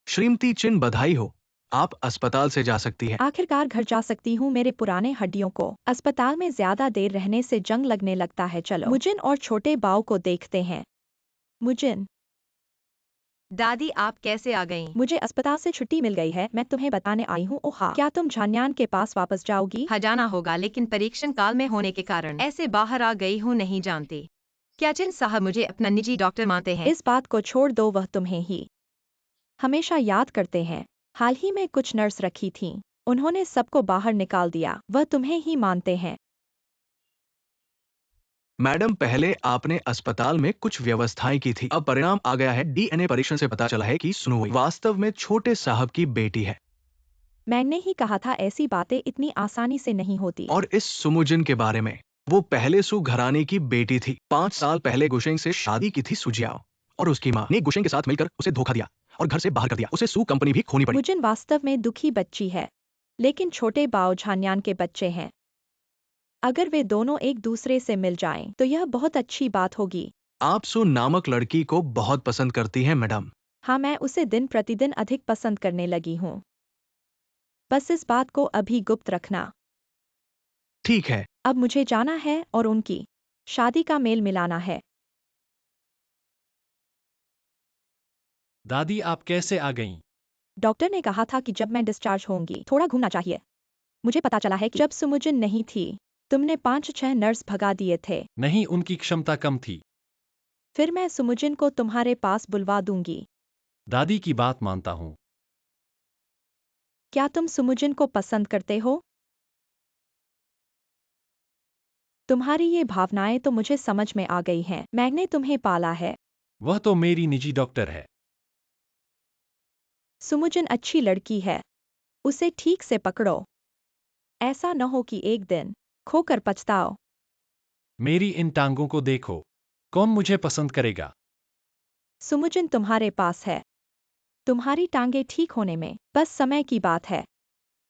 श्रीमती चिन, बधाई हो, आप अस्पताल से जा सकती हैं। आखिरकार घर जा सकती हूँ। मेरे पुराने हड्डियों को अस्पताल में ज्यादा देर रहने से जंग लगने लगता है। चलो मुजिन और छोटे बाऊ को देखते हैं। मुजिन, दादी, आप कैसे आ गईं? मुझे अस्पताल से छुट्टी मिल गई है, मैं तुम्हें बताने आई हूँ। ओह हाँ, क्या तुम झान्यान के पास वापस जाओगी? हाँ, जाना होगा, लेकिन परीक्षण काल में होने के कारण ऐसे बाहर आ गई हूँ, नहीं जानती। क्या चिन साहब मुझे अपना निजी डॉक्टर मानते हैं? इस बात को छोड़ दो, वह तुम्हें ही हमेशा याद करते हैं। हाल ही में कुछ नर्स रखी थीं, उन्होंने सबको बाहर निकाल दिया। वह तुम्हें ही मानते हैं। मैडम, पहले आपने अस्पताल में कुछ व्यवस्थाएं की थी, अब परिणाम आ गया है। डीएनए परीक्षण से पता चला है कि सुनुई वास्तव में छोटे साहब की बेटी है। मैंने ही कहा था, ऐसी बातें इतनी आसानी से नहीं होती। और इस सुमुजिन के बारे में, वो पहले सु घराने की बेटी थी। 5 साल पहले गुशेंग से शादी की थी सुजियाओ, और उसकी माँ ने गुशेंग के साथ मिलकर उसे धोखा दिया और घर से बाहर कर दिया। उसे सू कंपनी भी खोनी पड़ी। मुजिन वास्तव में दुखी बच्ची है, लेकिन छोटे बाओ झान्यान के बच्चे हैं। अगर वे दोनों एक दूसरे से मिल जाएं, तो यह बहुत अच्छी बात होगी। आप सू नामक लड़की को बहुत पसंद करती हैं मैडम। हाँ, मैं उसे दिन प्रतिदिन अधिक पसंद करने लगी हूँ। बस इस बात को अभी गुप्त रखना। ठीक है। अब मुझे जाना है और उनकी शादी का मेल मिलाना है। दादी आप कैसे आ गईं? डॉक्टर ने कहा था कि जब मैं डिस्चार्ज होंगी थोड़ा घूमना चाहिए। मुझे पता चला है कि जब सुमुजिन नहीं थी, तुमने 5-6 नर्स भगा दिए थे। नहीं, उनकी क्षमता कम थी। फिर मैं सुमुजिन को तुम्हारे पास बुलवा दूंगी। दादी की बात मानता हूँ। क्या तुम सुमुजिन को पसंद करते हो? तुम्हारी ये भावनाएं तो मुझे समझ में आ गई हैं। मैंने तुम्हें पाला है। वह तो मेरी निजी डॉक्टर है। सुमुजिन अच्छी लड़की है। उसे ठीक से पकड़ो। ऐसा न हो कि एक दिन खोकर पछताओ। मेरी इन टांगों को देखो। कौन मुझे पसंद करेगा? सुमुजिन तुम्हारे पास है। तुम्हारी टांगे ठीक होने में बस समय की बात है।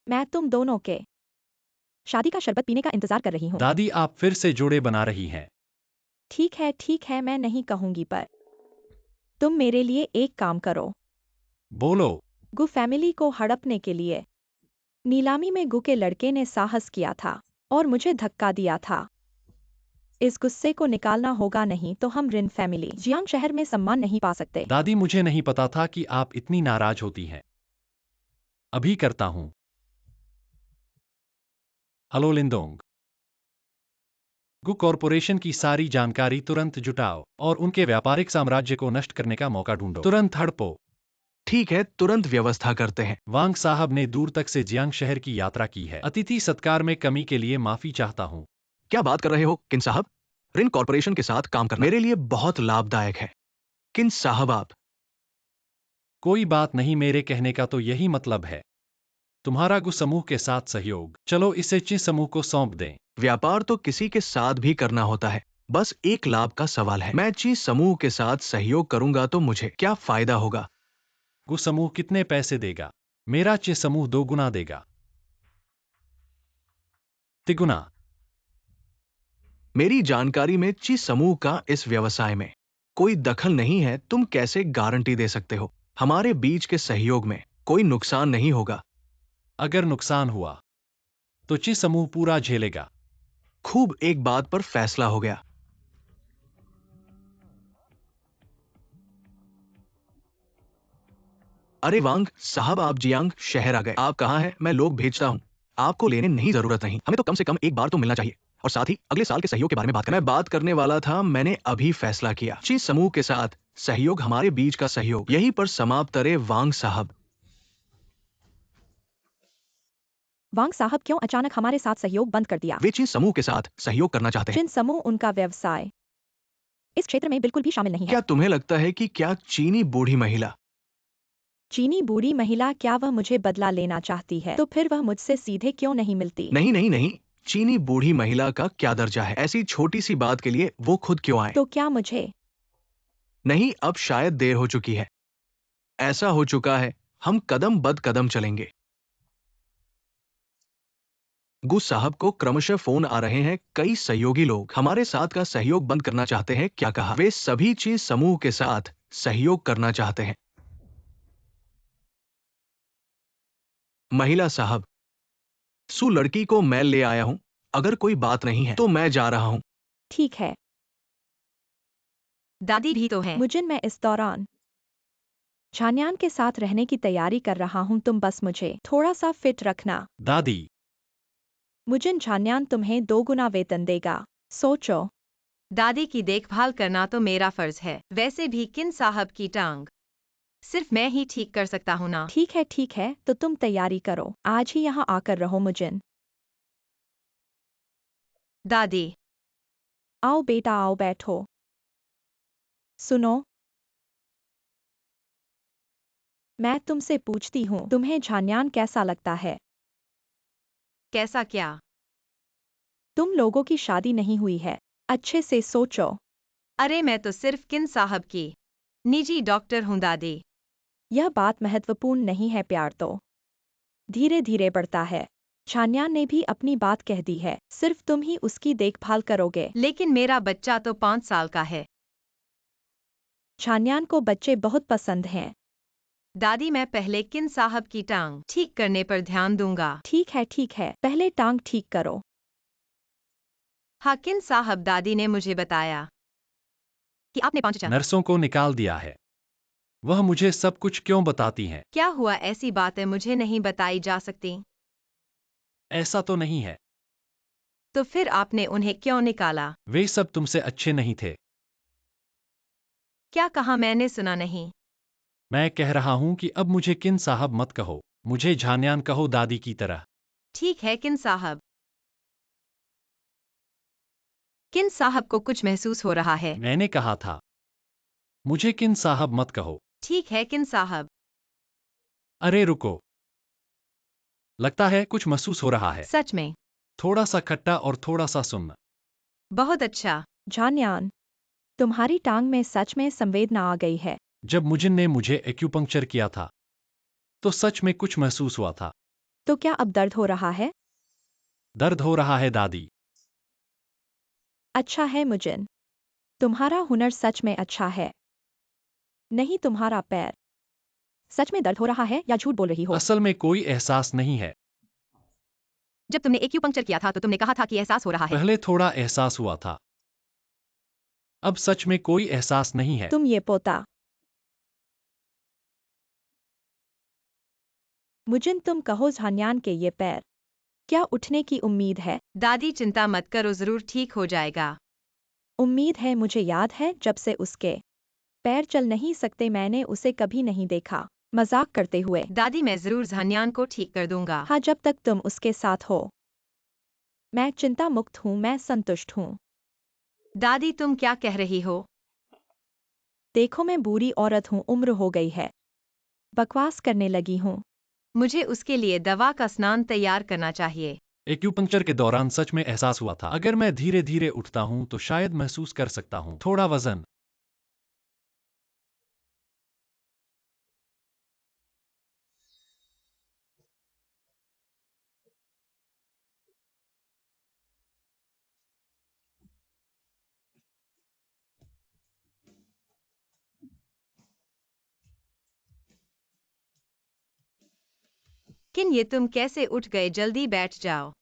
मैं तुम दोनों के शादी का शरबत पीने का इंतजार कर रही हूँ। दादी आप फिर से जोड़े बना रही हैं। ठीक है, मैं नहीं कहूंगी, पर तुम मेरे लिए एक काम करो। बोलो। गु फैमिली को हड़पने के लिए नीलामी में गु के लड़के ने साहस किया था और मुझे धक्का दिया था। इस गुस्से को निकालना होगा, नहीं तो हम रिन फैमिली जियांग शहर में सम्मान नहीं पा सकते। दादी मुझे नहीं पता था कि आप इतनी नाराज होती हैं। अभी करता हूँ। हेलो लिंदोंग। गु कॉरपोरेशन की सारी जानकारी तुरंत जुटाओ और उनके व्यापारिक साम्राज्य को नष्ट करने का मौका ढूंढो। तुरंत हड़पो। ठीक है, तुरंत व्यवस्था करते हैं। वांग साहब ने दूर तक से जियांग शहर की यात्रा की है। अतिथि सत्कार में कमी के लिए माफी चाहता हूँ। क्या बात कर रहे हो किन साहब? रिन कॉर्पोरेशन के साथ काम करना मेरे लिए बहुत लाभदायक है। किन साहब आप? कोई बात नहीं, मेरे कहने का तो यही मतलब है। तुम्हारा गु समूह के साथ सहयोग। चलो इसे ची समूह को सौंप दें। व्यापार तो किसी के साथ भी करना होता है, बस एक लाभ का सवाल है। मैं ची समूह के साथ सहयोग करूंगा तो मुझे क्या फायदा होगा? गु समूह कितने पैसे देगा? मेरा चे समूह 2 गुना देगा। तिगुना। मेरी जानकारी में ची समूह का इस व्यवसाय में कोई दखल नहीं है। तुम कैसे गारंटी दे सकते हो हमारे बीच के सहयोग में कोई नुकसान नहीं होगा? अगर नुकसान हुआ तो ची समूह पूरा झेलेगा। खूब, एक बात पर फैसला हो गया। अरे वांग साहब, आप जियांग शहर आ गए। आप कहाँ हैं? मैं लोग भेजता हूँ। आपको लेने नहीं जरूरत नहीं, हमें तो कम से कम एक बार तो मिलना चाहिए। और साथ ही अगले साल के सहयोग के बारे में बात करना। मैं बात करने वाला था, मैंने अभी फैसला किया। ची समूह के साथ सहयोग, हमारे बीच का सहयोग यहीं पर समाप्त करे वांग साहब। वांग साहब क्यों अचानक हमारे साथ सहयोग बंद कर दिया? वे ची समूह के साथ सहयोग करना चाहते हैं। जिन समूह उनका व्यवसाय इस क्षेत्र में बिल्कुल भी शामिल नहीं है। क्या तुम्हें लगता है कि क्या चीनी बूढ़ी महिला चीनी बूढ़ी महिला, क्या वह मुझे बदला लेना चाहती है? तो फिर वह मुझसे सीधे क्यों नहीं मिलती? नहीं नहीं नहीं, चीनी बूढ़ी महिला का क्या दर्जा है? ऐसी छोटी सी बात के लिए वो खुद क्यों आए? तो क्या मुझे नहीं, अब शायद देर हो चुकी है। ऐसा हो चुका है, हम कदम बद कदम चलेंगे। गु साहब को क्रमशः फोन आ रहे हैं। कई सहयोगी लोग हमारे साथ का सहयोग बंद करना चाहते हैं। क्या कहा? वे सभी चीज समूह के साथ सहयोग करना चाहते हैं। महिला साहब, सु लड़की को मैं ले आया हूं। अगर कोई बात नहीं है तो मैं जा रहा हूं। ठीक है। दादी भी तो है। मुजिन, मैं इस दौरान झान्यान के साथ रहने की तैयारी कर रहा हूँ। तुम बस मुझे थोड़ा सा फिट रखना। दादी। मुजिन, झान्यान तुम्हें 2 गुना वेतन देगा। सोचो। दादी की देखभाल करना तो मेरा फर्ज है। वैसे भी किन साहब की टांग सिर्फ मैं ही ठीक कर सकता हूँ ना। ठीक है, तो तुम तैयारी करो। आज ही यहाँ आकर रहो मुजिन। दादी। आओ बेटा, आओ बैठो। सुनो, मैं तुमसे पूछती हूँ, तुम्हें झान्यान कैसा लगता है? कैसा क्या? तुम लोगों की शादी नहीं हुई है। अच्छे से सोचो। अरे मैं तो सिर्फ किन साहब की निजी डॉक्टर हूँ दादी। यह बात महत्वपूर्ण नहीं है, प्यार तो धीरे धीरे बढ़ता है। छान्यान ने भी अपनी बात कह दी है, सिर्फ तुम ही उसकी देखभाल करोगे। लेकिन मेरा बच्चा तो 5 साल का है। छान्यान को बच्चे बहुत पसंद हैं। दादी, मैं पहले किन साहब की टांग ठीक करने पर ध्यान दूंगा। ठीक है, पहले टांग ठीक करो। हाँ, किन साहब, दादी ने मुझे बताया कि आपने 5 नर्सों को निकाल दिया है। वह मुझे सब कुछ क्यों बताती हैं? क्या हुआ? ऐसी बातें मुझे नहीं बताई जा सकती। ऐसा तो नहीं है। तो फिर आपने उन्हें क्यों निकाला? वे सब तुमसे अच्छे नहीं थे। क्या कहा? मैंने सुना नहीं। मैं कह रहा हूं कि अब मुझे किन साहब मत कहो, मुझे झान्यान कहो, दादी की तरह। ठीक है, किन साहब। किन साहब को कुछ महसूस हो रहा है। मैंने कहा था, मुझे किन साहब मत कहो। ठीक है, किन साहब। अरे रुको, लगता है कुछ महसूस हो रहा है। सच में? थोड़ा सा खट्टा और थोड़ा सा सुन्न। बहुत अच्छा। झान्यान, तुम्हारी टांग में सच में संवेदना आ गई है। जब मुजिन ने मुझे एक्यूपंक्चर किया था तो सच में कुछ महसूस हुआ था। तो क्या अब दर्द हो रहा है? दर्द हो रहा है दादी। अच्छा है मुजिन, तुम्हारा हुनर सच में अच्छा है। नहीं, तुम्हारा पैर। सच में दर्द हो रहा है या झूठ बोल रही हो? असल में कोई एहसास नहीं है। जब तुमने एक्यूपंक्चर किया था तो तुमने कहा था कि एहसास हो रहा है। पहले थोड़ा एहसास हुआ था, अब सच में कोई एहसास नहीं है। तुम ये पोता। मुजिन, तुम कहो झान्यान के ये पैर, क्या उठने की उम्मीद है? दादी, चिंता मत करो, जरूर ठीक हो जाएगा। उम्मीद है। मुझे याद है जब से उसके पैर चल नहीं सकते मैंने उसे कभी नहीं देखा। मजाक करते हुए। दादी, मैं जरूर झान्यान को ठीक कर दूंगा। हाँ, जब तक तुम उसके साथ हो। मैं चिंता मुक्त हूँ, मैं संतुष्ट हूँ। दादी, तुम क्या कह रही हो? देखो, मैं बुरी औरत हूँ, उम्र हो गई है, बकवास करने लगी हूँ। मुझे उसके लिए दवा का स्नान तैयार करना चाहिए। एक्यूपंक्चर के दौरान सच में एहसास हुआ था, अगर मैं धीरे धीरे उठता हूं तो शायद महसूस कर सकता हूं थोड़ा वजन। किन, ये तुम कैसे उठ गए? जल्दी बैठ जाओ।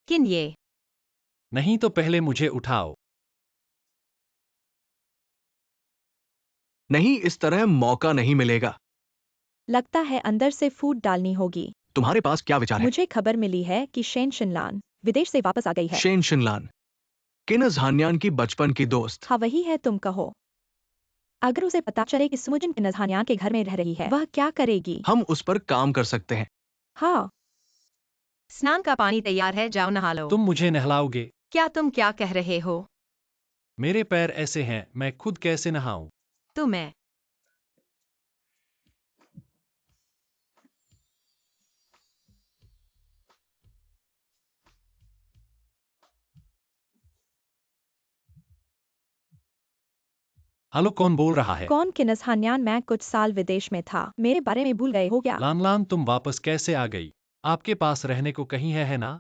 किन, ये नहीं तो पहले मुझे उठाओ। नहीं, इस तरह मौका नहीं मिलेगा। लगता है अंदर से फूट डालनी होगी। तुम्हारे पास क्या विचार है? मुझे खबर मिली है कि शेन शिनलान विदेश से वापस आ गई है। शेन शिनलान, किन झान्यान की बचपन की दोस्त। हाँ, वही है, तुम कहो। अगर उसे पता चले कि सुमुजिन नजहानियान के घर में रह रही है, वह क्या करेगी? हम उस पर काम कर सकते हैं। हाँ। स्नान का पानी तैयार है, जाओ नहा लो। तुम मुझे नहलाओगे? क्या तुम क्या कह रहे हो? मेरे पैर ऐसे हैं, मैं खुद कैसे नहाऊं? तो मैं हेलो, कौन बोल रहा है? कौन? कि नजहानियान, मैं कुछ साल विदेश में था, मेरे बारे में भूल गए हो क्या? लान लान, तुम वापस कैसे आ गई? आपके पास रहने को कहीं है ना?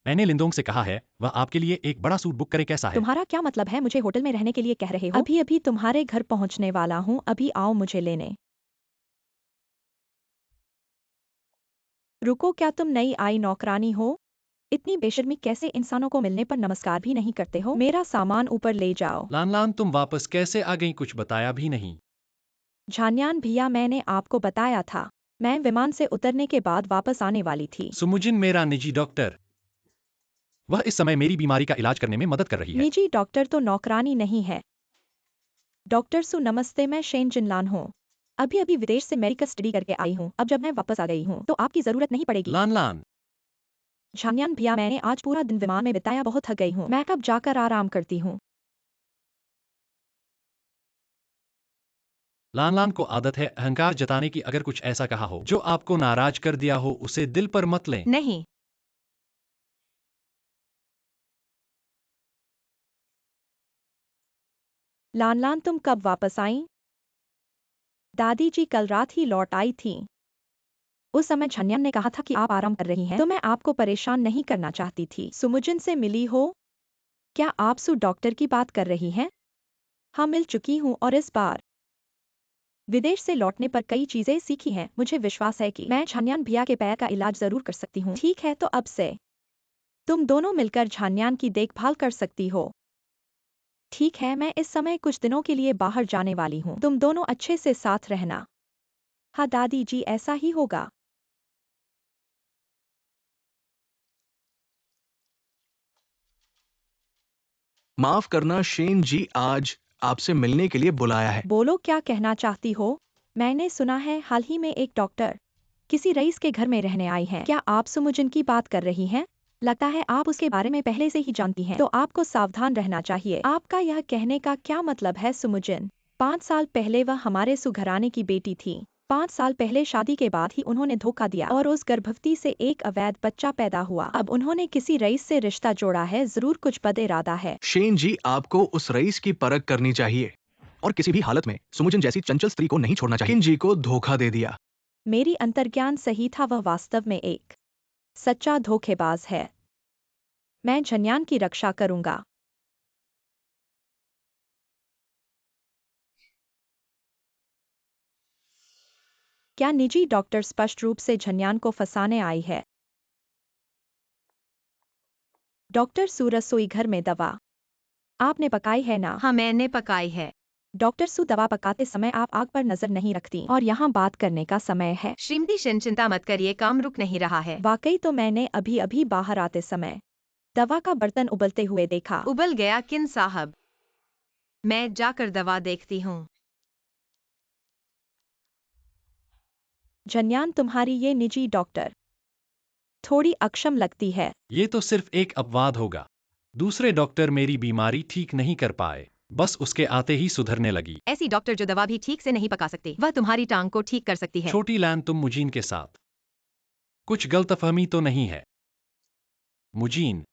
मैंने लिंदोंग से कहा है वह आपके लिए एक बड़ा सूट बुक करे, कैसा है? तुम्हारा क्या मतलब है? मुझे होटल में रहने के लिए कह रहे हो? अभी अभी तुम्हारे घर पहुंचने वाला हूँ, अभी आओ मुझे लेने। रुको, क्या तुम नई आई नौकरानी हो? इतनी बेशर्मी कैसे? इंसानों को मिलने पर नमस्कार भी नहीं करते हो? मेरा सामान ऊपर ले जाओ। लान लान, तुम वापस कैसे आ गई? कुछ बताया भी नहीं। झान्यान भैया, मैंने आपको बताया था, मैं विमान से उतरने के बाद वापस आने वाली थी। सुमुजिन मेरा निजी डॉक्टर, वह इस समय मेरी बीमारी का इलाज करने में मदद कर रही है। निजी डॉक्टर तो नौकरानी नहीं है। डॉक्टर सु, नमस्ते, मैं शेन जिनलान हूँ। अभी अभी विदेश से मेडिकल स्टडी करके आई हूँ, अब जब मैं वापस आ गई हूँ तो आपकी जरूरत नहीं पड़ेगी। लान लान, झान्यान भैया, मैंने आज पूरा दिन विमान में बिताया, बहुत थक गई हूँ, मैं अब जाकर आराम करती हूँ। लान लान को आदत है अहंकार जताने की, अगर कुछ ऐसा कहा हो जो आपको नाराज कर दिया हो उसे दिल पर मत लें। नहीं। लान लान तुम कब वापस आई? दादी जी कल रात ही लौट आई थी। उस समय झन्यान ने कहा था कि आप आराम कर रही हैं, तो मैं आपको परेशान नहीं करना चाहती थी। सुमुजन से मिली हो? क्या आप सु डॉक्टर की बात कर रही हैं? हाँ, मिल चुकी हूँ और इस बार विदेश से लौटने पर कई चीजें सीखी हैं। मुझे विश्वास है कि मैं झान्यान भैया के पैर का इलाज जरूर कर सकती हूँ। ठीक है, तो अब से तुम दोनों मिलकर झान्यान की देखभाल कर सकती हो। ठीक है, मैं इस समय कुछ दिनों के लिए बाहर जाने वाली हूँ। तुम दोनों अच्छे से साथ रहना। हाँ दादी जी, ऐसा ही होगा। माफ करना शेन जी, आज आपसे मिलने के लिए बुलाया है। बोलो, क्या कहना चाहती हो? मैंने सुना है हाल ही में एक डॉक्टर किसी रईस के घर में रहने आई हैं। क्या आप सुमुजन की बात कर रही हैं? लगता है आप उसके बारे में पहले से ही जानती हैं, तो आपको सावधान रहना चाहिए। आपका यह कहने का क्या मतलब है सुमुजन? 5 साल पहले वह हमारे सुघराने की बेटी थी। 5 साल पहले शादी के बाद ही उन्होंने धोखा दिया और उस गर्भवती से एक अवैध बच्चा पैदा हुआ। अब उन्होंने किसी रईस से रिश्ता जोड़ा है, जरूर कुछ बद इरादा है। शेन जी, आपको उस रईस की परख करनी चाहिए और किसी भी हालत में सुमुजन जैसी चंचल स्त्री को नहीं छोड़ना चाहिए। किन जी को धोखा दे दिया। मेरी अंतर्ज्ञान सही था, वह वास्तव में एक सच्चा धोखेबाज है। मैं झन्यान की रक्षा करूंगा। क्या निजी डॉक्टर स्पष्ट रूप से झन्यान को फंसाने आई है? डॉक्टर सु रसोई घर में दवा आपने पकाई है ना? हाँ, मैंने पकाई है। डॉक्टर सु दवा पकाते समय आप आग पर नजर नहीं रखती और यहाँ बात करने का समय है। श्रीमती शन, चिंता मत करिए, काम रुक नहीं रहा है। वाकई, तो मैंने अभी अभी बाहर आते समय दवा का बर्तन उबलते हुए देखा। उबल गया किन साहब? मैं जाकर दवा देखती हूँ। झन्यान, तुम्हारी ये निजी डॉक्टर थोड़ी अक्षम लगती है। ये तो सिर्फ एक अपवाद होगा। दूसरे डॉक्टर मेरी बीमारी ठीक नहीं कर पाए, बस उसके आते ही सुधरने लगी। ऐसी डॉक्टर जो दवा भी ठीक से नहीं पका सकते, वह तुम्हारी टांग को ठीक कर सकती है। छोटी लैन, तुम मुजीन के साथ कुछ गलतफहमी तो नहीं है? मुजीन,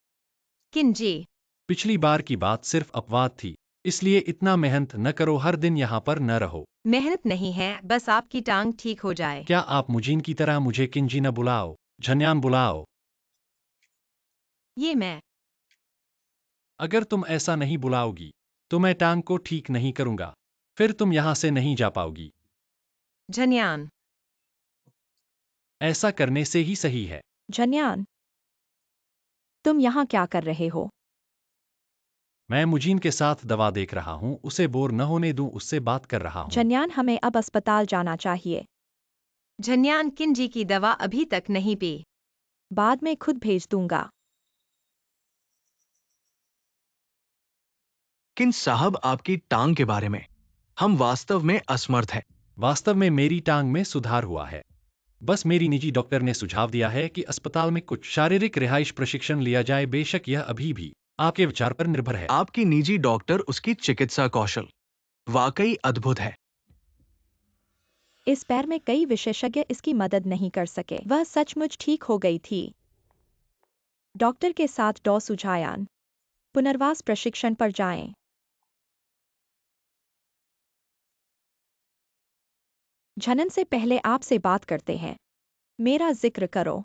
किन जी? पिछली बार की बात सिर्फ अपवाद थी, इसलिए इतना मेहनत न करो, हर दिन यहाँ पर न रहो। मेहनत नहीं है, बस आपकी टांग ठीक हो जाए। क्या आप मुजीन की तरह मुझे किंजी न बुलाओ, झन्यान बुलाओ। ये मैं अगर तुम ऐसा नहीं बुलाओगी तो मैं टांग को ठीक नहीं करूंगा, फिर तुम यहाँ से नहीं जा पाओगी। झन्यान। ऐसा करने से ही सही है। झन्यान, तुम यहाँ क्या कर रहे हो? मैं मुजीन के साथ दवा देख रहा हूँ, उसे बोर न होने दूं, उससे बात कर रहा हूँ। झन्यान, हमें अब अस्पताल जाना चाहिए। झन्यान, किन जी की दवा अभी तक नहीं पी। बाद में खुद भेज दूंगा। किन साहब, आपकी टांग के बारे में हम वास्तव में असमर्थ हैं। वास्तव में मेरी टांग में सुधार हुआ है। बस मेरी निजी डॉक्टर ने सुझाव दिया है कि अस्पताल में कुछ शारीरिक रिहाइश प्रशिक्षण लिया जाए। बेशक यह अभी भी आपके विचार पर निर्भर है। आपकी निजी डॉक्टर, उसकी चिकित्सा कौशल वाकई अद्भुत है। इस पैर में कई विशेषज्ञ इसकी मदद नहीं कर सके। वह सचमुच ठीक हो गई थी। डॉक्टर के साथ डॉ सुझायान पुनर्वास प्रशिक्षण पर जाएं। झनन से पहले आपसे बात करते हैं। मेरा जिक्र करो।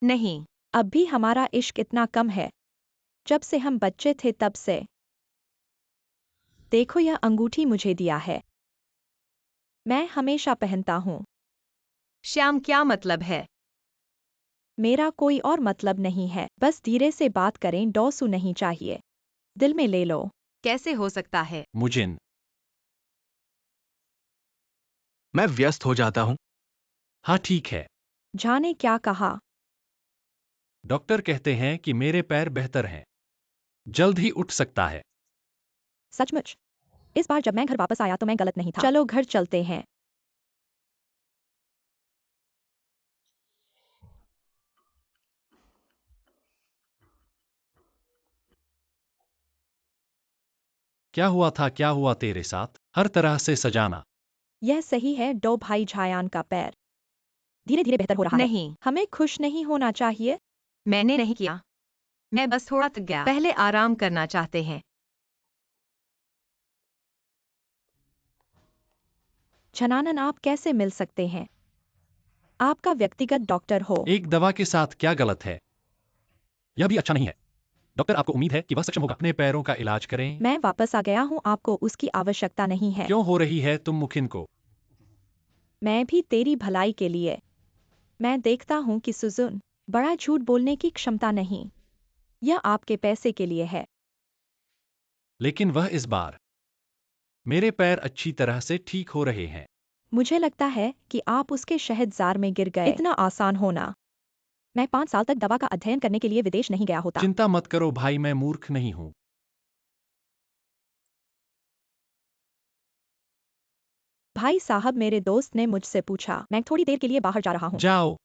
नहीं। अब भी हमारा इश्क इतना कम है। जब से हम बच्चे थे तब से। देखो, यह अंगूठी मुझे दिया है। मैं हमेशा पहनता हूँ। श्याम, क्या मतलब है? मेरा कोई और मतलब नहीं है, बस धीरे से बात करें। डॉसू नहीं चाहिए, दिल में ले लो। कैसे हो सकता है? मुजिन, मैं व्यस्त हो जाता हूँ। हाँ ठीक है। जाने क्या कहा। डॉक्टर कहते हैं कि मेरे पैर बेहतर हैं, जल्द ही उठ सकता है। सचमुच? इस बार जब मैं घर वापस आया तो मैं गलत नहीं था। चलो घर चलते हैं। क्या हुआ तेरे साथ? हर तरह से सजाना। यह सही है, डो भाई झायान का पैर धीरे धीरे बेहतर हो रहा है। नहीं, हमें खुश नहीं होना चाहिए। मैंने नहीं किया। मैं बस थोड़ा थक गया। पहले आराम करना चाहते हैं। छनानन आप कैसे मिल सकते हैं? आपका व्यक्तिगत डॉक्टर हो। एक दवा के साथ क्या गलत है? यह भी अच्छा नहीं है। डॉक्टर, आपको उम्मीद है कि वह सक्षम होगा। अपने पैरों का इलाज करें। मैं वापस आ गया हूँ, आपको उसकी आवश्यकता नहीं है। क्यों हो रही है तुम मुखिन को? मैं भी तेरी भलाई के लिए। मैं देखता हूँ कि सुजुन, बड़ा झूठ बोलने की क्षमता नहीं। यह आपके पैसे के लिए है। लेकिन वह इस बार मेरे पैर अच्छी तरह से ठीक हो रहे हैं। मुझे लगता है कि आप उसके शहद जार में गिर गए। इतना आसान होना। मैं 5 साल तक दवा का अध्ययन करने के लिए विदेश नहीं गया होता। चिंता मत करो भाई, मैं मूर्ख नहीं हूँ। भाई साहब, मेरे दोस्त ने मुझसे पूछा, मैं थोड़ी देर के लिए बाहर जा रहा हूँ। जाओ।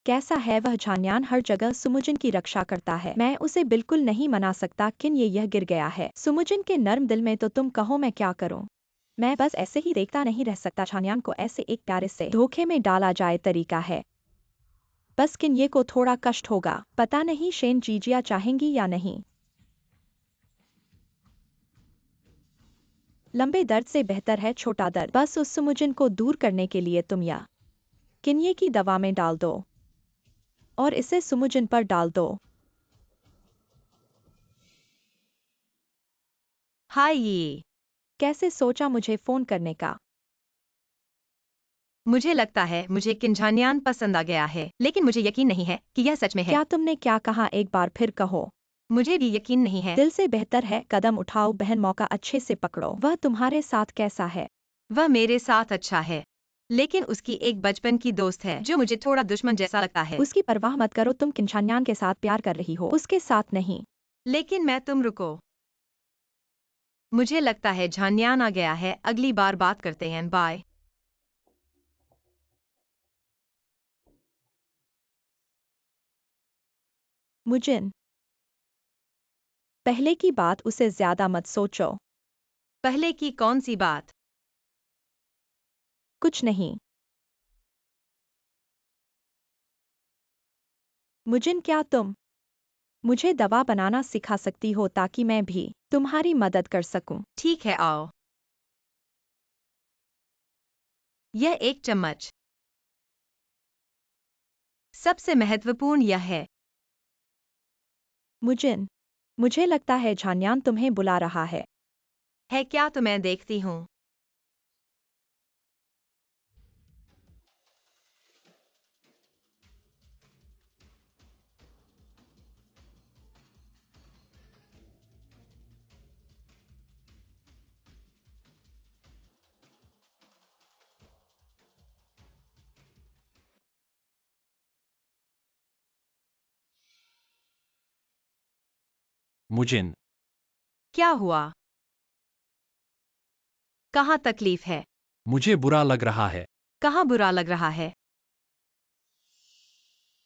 कैसा है वह झान्यान हर जगह सुमुजिन की रक्षा करता है। मैं उसे बिल्कुल नहीं मना सकता किन यह गिर गया है। सुमुजिन के नर्म दिल में तो तुम कहो मैं क्या करूं। मैं बस ऐसे ही देखता नहीं रह सकता। झान्यान को ऐसे एक प्यारे से धोखे में डाला जाए तरीका है। बस किन ये को थोड़ा कष्ट होगा। पता नहीं शेन जीजिया चाहेंगी या नहीं। लंबे दर्द से बेहतर है छोटा दर्द। बस उस सुमुजिन को दूर करने के लिए तुम या किन्ये की दवा में डाल दो और इसे सुमुजिन पर डाल दो। हाय ये। कैसे सोचा मुझे फोन करने का? मुझे लगता है मुझे किंझानियान पसंद आ गया है, लेकिन मुझे यकीन नहीं है कि यह सच में है। क्या तुमने क्या कहा? एक बार फिर कहो। मुझे भी यकीन नहीं है। दिल से बेहतर है कदम उठाओ बहन, मौका अच्छे से पकड़ो। वह तुम्हारे साथ कैसा है? वह मेरे साथ अच्छा है, लेकिन उसकी एक बचपन की दोस्त है जो मुझे थोड़ा दुश्मन जैसा लगता है। उसकी परवाह मत करो, तुम किंझान्यान के साथ प्यार कर रही हो, उसके साथ नहीं। लेकिन मैं तुम रुको। मुझे लगता है झान्यान आ गया है, अगली बार बात करते हैं, बाय। मुजिन, पहले की बात उसे ज्यादा मत सोचो। पहले की कौन सी बात? कुछ नहीं। मुजिन, क्या तुम मुझे दवा बनाना सिखा सकती हो ताकि मैं भी तुम्हारी मदद कर सकूं? ठीक है, आओ। यह एक चम्मच। सबसे महत्वपूर्ण यह मुजिन, मुझे लगता है झान्यान तुम्हें बुला रहा है। क्या तो मैं देखती हूँ। मुजिन, क्या हुआ? कहाँ तकलीफ है? मुझे बुरा लग रहा है। कहाँ बुरा लग रहा है?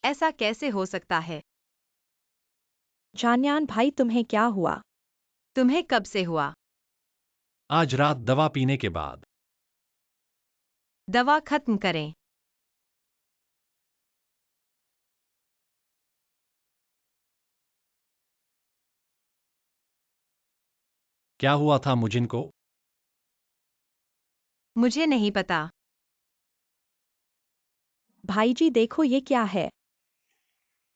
ऐसा कैसे हो सकता है? झान्यान भाई, तुम्हें क्या हुआ? तुम्हें कब से हुआ? आज रात दवा पीने के बाद। दवा खत्म करें। क्या हुआ था मुजिन को? मुझे नहीं पता। भाईजी देखो ये क्या है?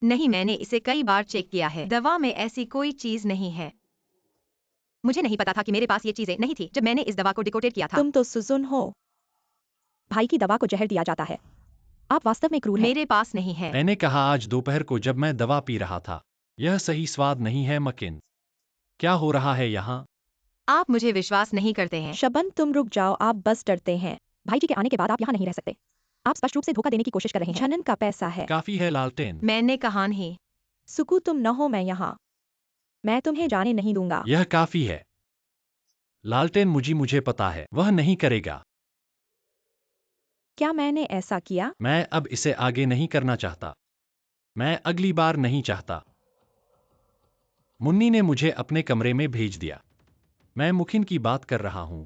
नहीं, मैंने इसे कई बार चेक किया है। दवा में ऐसी कोई चीज नहीं है। मुझे नहीं पता था कि मेरे पास ये चीजें नहीं थी जब मैंने इस दवा को डिकोटेड किया था। तुम तो सुजुन हो। भाई की दवा को जहर दिया जाता है। आप वास्तव में क्रूर हैं। मेरे पास नहीं है। मैंने कहा आज दोपहर को जब मैं दवा पी रहा था। यह सही स्वाद नहीं है मकिन। क्या हो रहा है यहाँ? आप मुझे विश्वास नहीं करते हैं। शबन, तुम रुक जाओ, आप बस डरते हैं। भाईजी के आने के बाद आप यहाँ नहीं रह सकते। आप स्पष्ट रूप से धोखा देने की कोशिश कर रहे हैं। झनन का पैसा है। काफी है लालटेन। मैंने कहा नहीं। सुकू, तुम न हो, मैं यहाँ। मैं तुम्हें जाने नहीं दूंगा। यह काफी है। लालटेन, मुझे पता है वह नहीं करेगा। क्या मैंने ऐसा किया? मैं अब इसे आगे नहीं करना चाहता। मैं अगली बार नहीं चाहता। मुन्नी ने मुझे अपने कमरे में भेज दिया। मैं मुखिन की बात कर रहा हूँ।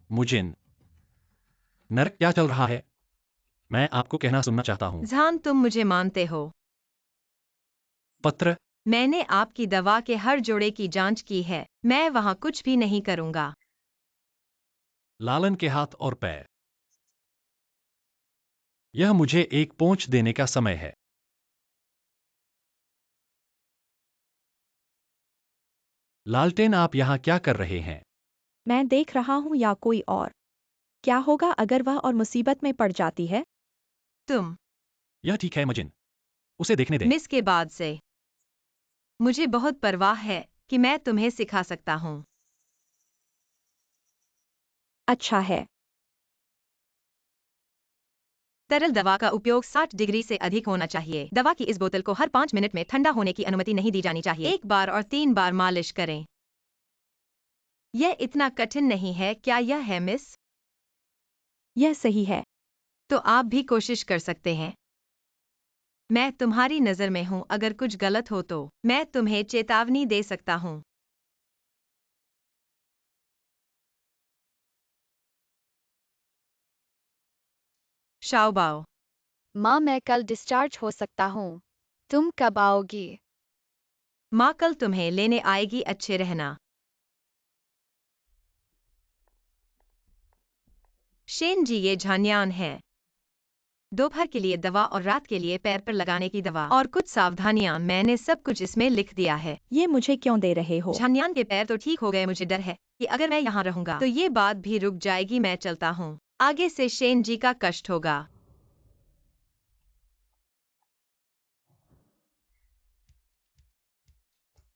मुजिन, नरक क्या चल रहा है? मैं आपको कहना सुनना चाहता हूँ। जान, तुम मुझे मानते हो। पत्र? मैंने आपकी दवा के हर जोड़े की जांच की है। मैं वहाँ कुछ भी नहीं करूँगा। लालन के हाथ और पैर। यह मुझे एक पोंछ देने का समय है। लालटेन, आप यहाँ क्या कर रहे हैं? मैं देख रहा हूँ या कोई और। क्या होगा अगर वह और मुसीबत में पड़ जाती है? तुम यह ठीक है मजिन, उसे देखने दें। मिस के बाद से मुझे बहुत परवाह है कि मैं तुम्हें सिखा सकता हूँ। अच्छा है। तरल दवा का उपयोग 60 डिग्री से अधिक होना चाहिए। दवा की इस बोतल को हर 5 मिनट में ठंडा होने की अनुमति नहीं दी जानी चाहिए। 1 बार और 3 बार मालिश करें। यह इतना कठिन नहीं है, क्या यह है मिस? यह सही है। तो आप भी कोशिश कर सकते हैं। मैं तुम्हारी नज़र में हूँ, अगर कुछ गलत हो तो मैं तुम्हें चेतावनी दे सकता हूँ। शाओबाओ, माँ, मैं कल डिस्चार्ज हो सकता हूँ। तुम कब आओगी? माँ कल तुम्हें लेने आएगी। अच्छे रहना। शेन जी, ये झान्यान है। दोपहर के लिए दवा और रात के लिए पैर पर लगाने की दवा और कुछ सावधानियां। मैंने सब कुछ इसमें लिख दिया है। ये मुझे क्यों दे रहे हो? झान्यान के पैर तो ठीक हो गए। मुझे डर है कि अगर मैं यहाँ रहूंगा तो ये बात भी रुक जाएगी। मैं चलता हूँ। आगे से शेन जी का कष्ट होगा।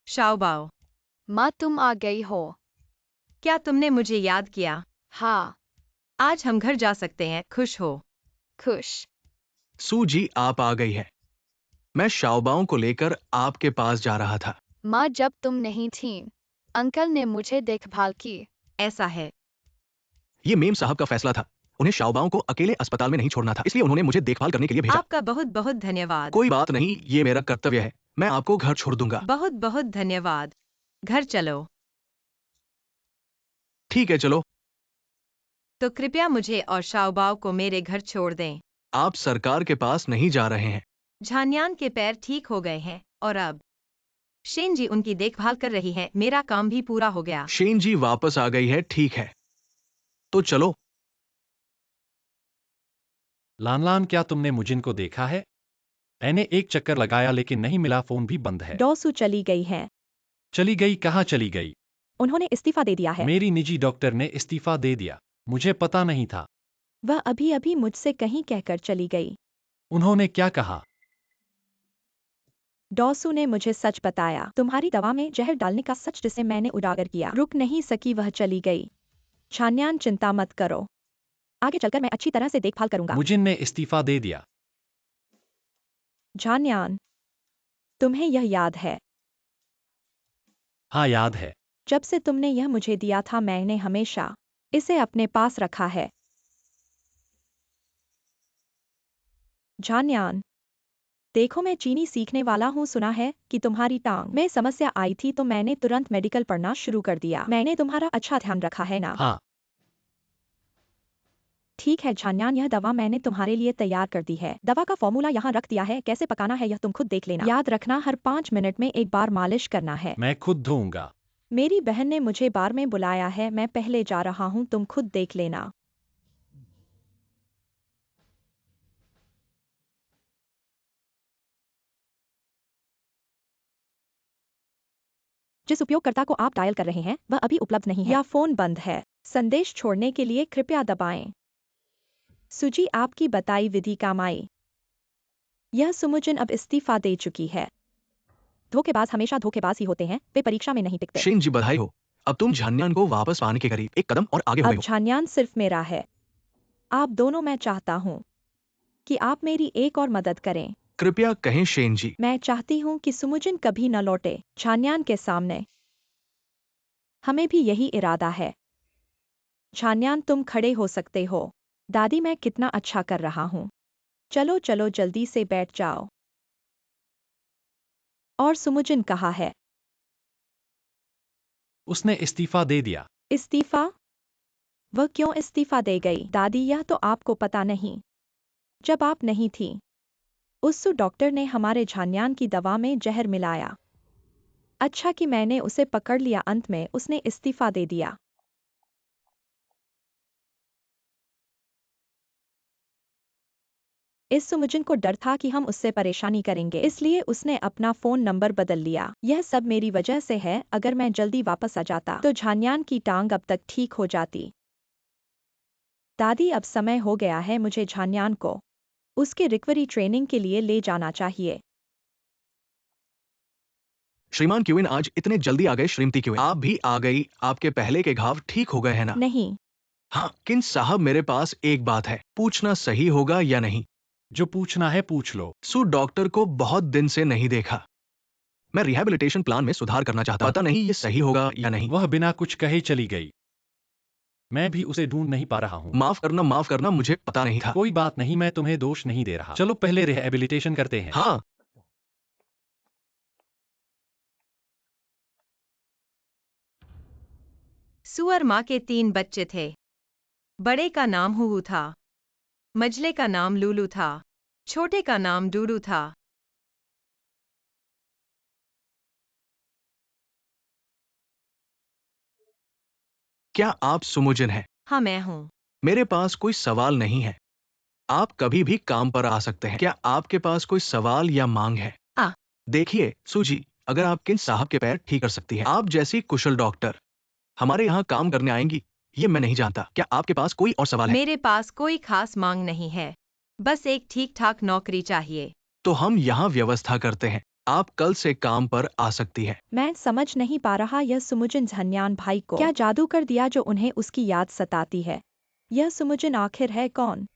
शाओबाओ, माँ, तुम आ गई हो। क्या तुमने मुझे याद किया? हाँ। आज हम घर जा सकते हैं। खुश हो? खुश। सू जी, आप आ गई है। मैं शाओबाओं को लेकर आपके पास जा रहा था। माँ, जब तुम नहीं थी, अंकल ने मुझे देखभाल की। ऐसा है। ये मेम साहब का फैसला था। उन्हें शाओबाओं को अकेले अस्पताल में नहीं छोड़ना था, इसलिए उन्होंने मुझे देखभाल करने के लिए भेजा। आपका बहुत बहुत धन्यवाद। कोई बात नहीं, ये मेरा कर्तव्य है। मैं आपको घर छोड़ दूंगा। बहुत बहुत धन्यवाद। घर चलो। ठीक है, चलो। तो कृपया मुझे और शाओबाओ को मेरे घर छोड़ दें। आप सरकार के पास नहीं जा रहे हैं। झान्यान के पैर ठीक हो गए हैं और अब शेन जी उनकी देखभाल कर रही है। मेरा काम भी पूरा हो गया। शेन जी वापस आ गई है, ठीक है। तो चलो। लान, क्या तुमने मुजिन को देखा है? मैंने एक चक्कर लगाया लेकिन नहीं मिला, फोन भी बंद है। डॉसू चली गई है। चली गई? कहाँ चली गई? उन्होंने इस्तीफा दे दिया है। मेरी निजी डॉक्टर ने इस्तीफा दे दिया। मुझे पता नहीं था। वह अभी अभी मुझसे कहीं कहकर चली गई। उन्होंने क्या कहा? डॉसू ने मुझे सच बताया। तुम्हारी दवा में जहर डालने का सच जिसे मैंने उजागर किया। रुक नहीं सकी, वह चली गई। झान्यान, चिंता मत करो। आगे चलकर मैं अच्छी तरह से देखभाल करूंगा। मुजिन ने इस्तीफा दे दिया। झान्यान, तुम्हें यह याद है? हाँ, याद है। जब से तुमने यह मुझे दिया था, मैंने हमेशा इसे अपने पास रखा है। झान्यान, देखो, मैं चीनी सीखने वाला हूँ। सुना है कि तुम्हारी टांग में समस्या आई थी, तो मैंने तुरंत मेडिकल पढ़ना शुरू कर दिया। मैंने तुम्हारा अच्छा ध्यान रखा है ना? हाँ। ठीक है झान्यान, यह दवा मैंने तुम्हारे लिए तैयार कर दी है। दवा का फॉर्मूला यहाँ रख दिया है। कैसे पकाना है यह तुम खुद देख लेना। याद रखना, हर 5 मिनट में एक बार मालिश करना है। मैं खुद धोऊंगा। मेरी बहन ने मुझे बार में बुलाया है। मैं पहले जा रहा हूँ, तुम खुद देख लेना। जिस उपयोगकर्ता को आप डायल कर रहे हैं वह अभी उपलब्ध नहीं है या फोन बंद है। संदेश छोड़ने के लिए कृपया दबाएं। सुजी, आपकी बताई विधि काम आई। यह सुमुजिन अब इस्तीफा दे चुकी है। धोखेबाज हमेशा धोखेबाज ही होते हैं, वे परीक्षा में नहीं टिकते। शेन जी, बधाई हो। अब तुम झान्यान को वापस पाने के करीब एक कदम और आगे हो गए अब हो। झान्यान सिर्फ मेरा है। आप दोनों, मैं चाहता हूँ कि आप मेरी एक और मदद करें। कृपया कहें शेन जी। मैं चाहती हूँ कि सुमुजिन कभी न लौटे झान्यान के सामने। हमें भी यही इरादा है। झान्यान, तुम खड़े हो सकते हो। दादी, मैं कितना अच्छा कर रहा हूँ। चलो चलो, जल्दी से बैठ जाओ। और सुमुजिन कहाँ है? उसने इस्तीफा दे दिया। इस्तीफा? वह क्यों इस्तीफा दे गई? दादी यह तो आपको पता नहीं। जब आप नहीं थी उस डॉक्टर ने हमारे झान्यान की दवा में जहर मिलाया। अच्छा कि मैंने उसे पकड़ लिया, अंत में उसने इस्तीफा दे दिया। इस सुमुजन को डर था कि हम उससे परेशानी करेंगे, इसलिए उसने अपना फोन नंबर बदल लिया। यह सब मेरी वजह से है। अगर मैं जल्दी वापस आ जाता तो झान्यान की टांग अब तक ठीक हो जाती। दादी अब समय हो गया है, मुझे झान्यान को उसके रिकवरी ट्रेनिंग के लिए ले जाना चाहिए। श्रीमान क्यूइन आज इतने जल्दी आ गए। श्रीमती क्यूइन आप भी आ गई। आपके पहले के घाव ठीक हो गए हैं ना? नहीं। हाँ किन साहब, मेरे पास एक बात है, पूछना सही होगा या नहीं? जो पूछना है पूछ लो। सू डॉक्टर को बहुत दिन से नहीं देखा। मैं रिहैबिलिटेशन प्लान में सुधार करना चाहता हूं। पता नहीं ये सही होगा या नहीं। वह बिना कुछ कहे चली गई। मैं भी उसे ढूंढ नहीं पा रहा हूँ। माफ करना, मुझे पता नहीं था। कोई बात नहीं, मैं तुम्हें दोष नहीं दे रहा। चलो पहले रिहैबिलिटेशन करते हैं। हाँ सुअर माँ के 3 बच्चे थे। बड़े का नाम हुहू था, मझले का नाम लूलू था, छोटे का नाम डूडू था। क्या आप सुमुजन हैं? हाँ मैं हूँ। मेरे पास कोई सवाल नहीं है। आप कभी भी काम पर आ सकते हैं। क्या आपके पास कोई सवाल या मांग है? आ। देखिए सूजी, अगर आप किन साहब के पैर ठीक कर सकती हैं, आप जैसी कुशल डॉक्टर हमारे यहाँ काम करने आएंगी, ये मैं नहीं जानता। क्या आपके पास कोई और सवाल है? मेरे पास कोई खास मांग नहीं है, बस एक ठीक ठाक नौकरी चाहिए। तो हम यहाँ व्यवस्था करते हैं। आप कल से काम पर आ सकती है। मैं समझ नहीं पा रहा, यह सुमुजन झान्यान भाई को क्या जादू कर दिया जो उन्हें उसकी याद सताती है? यह सुमुजन आखिर है कौन?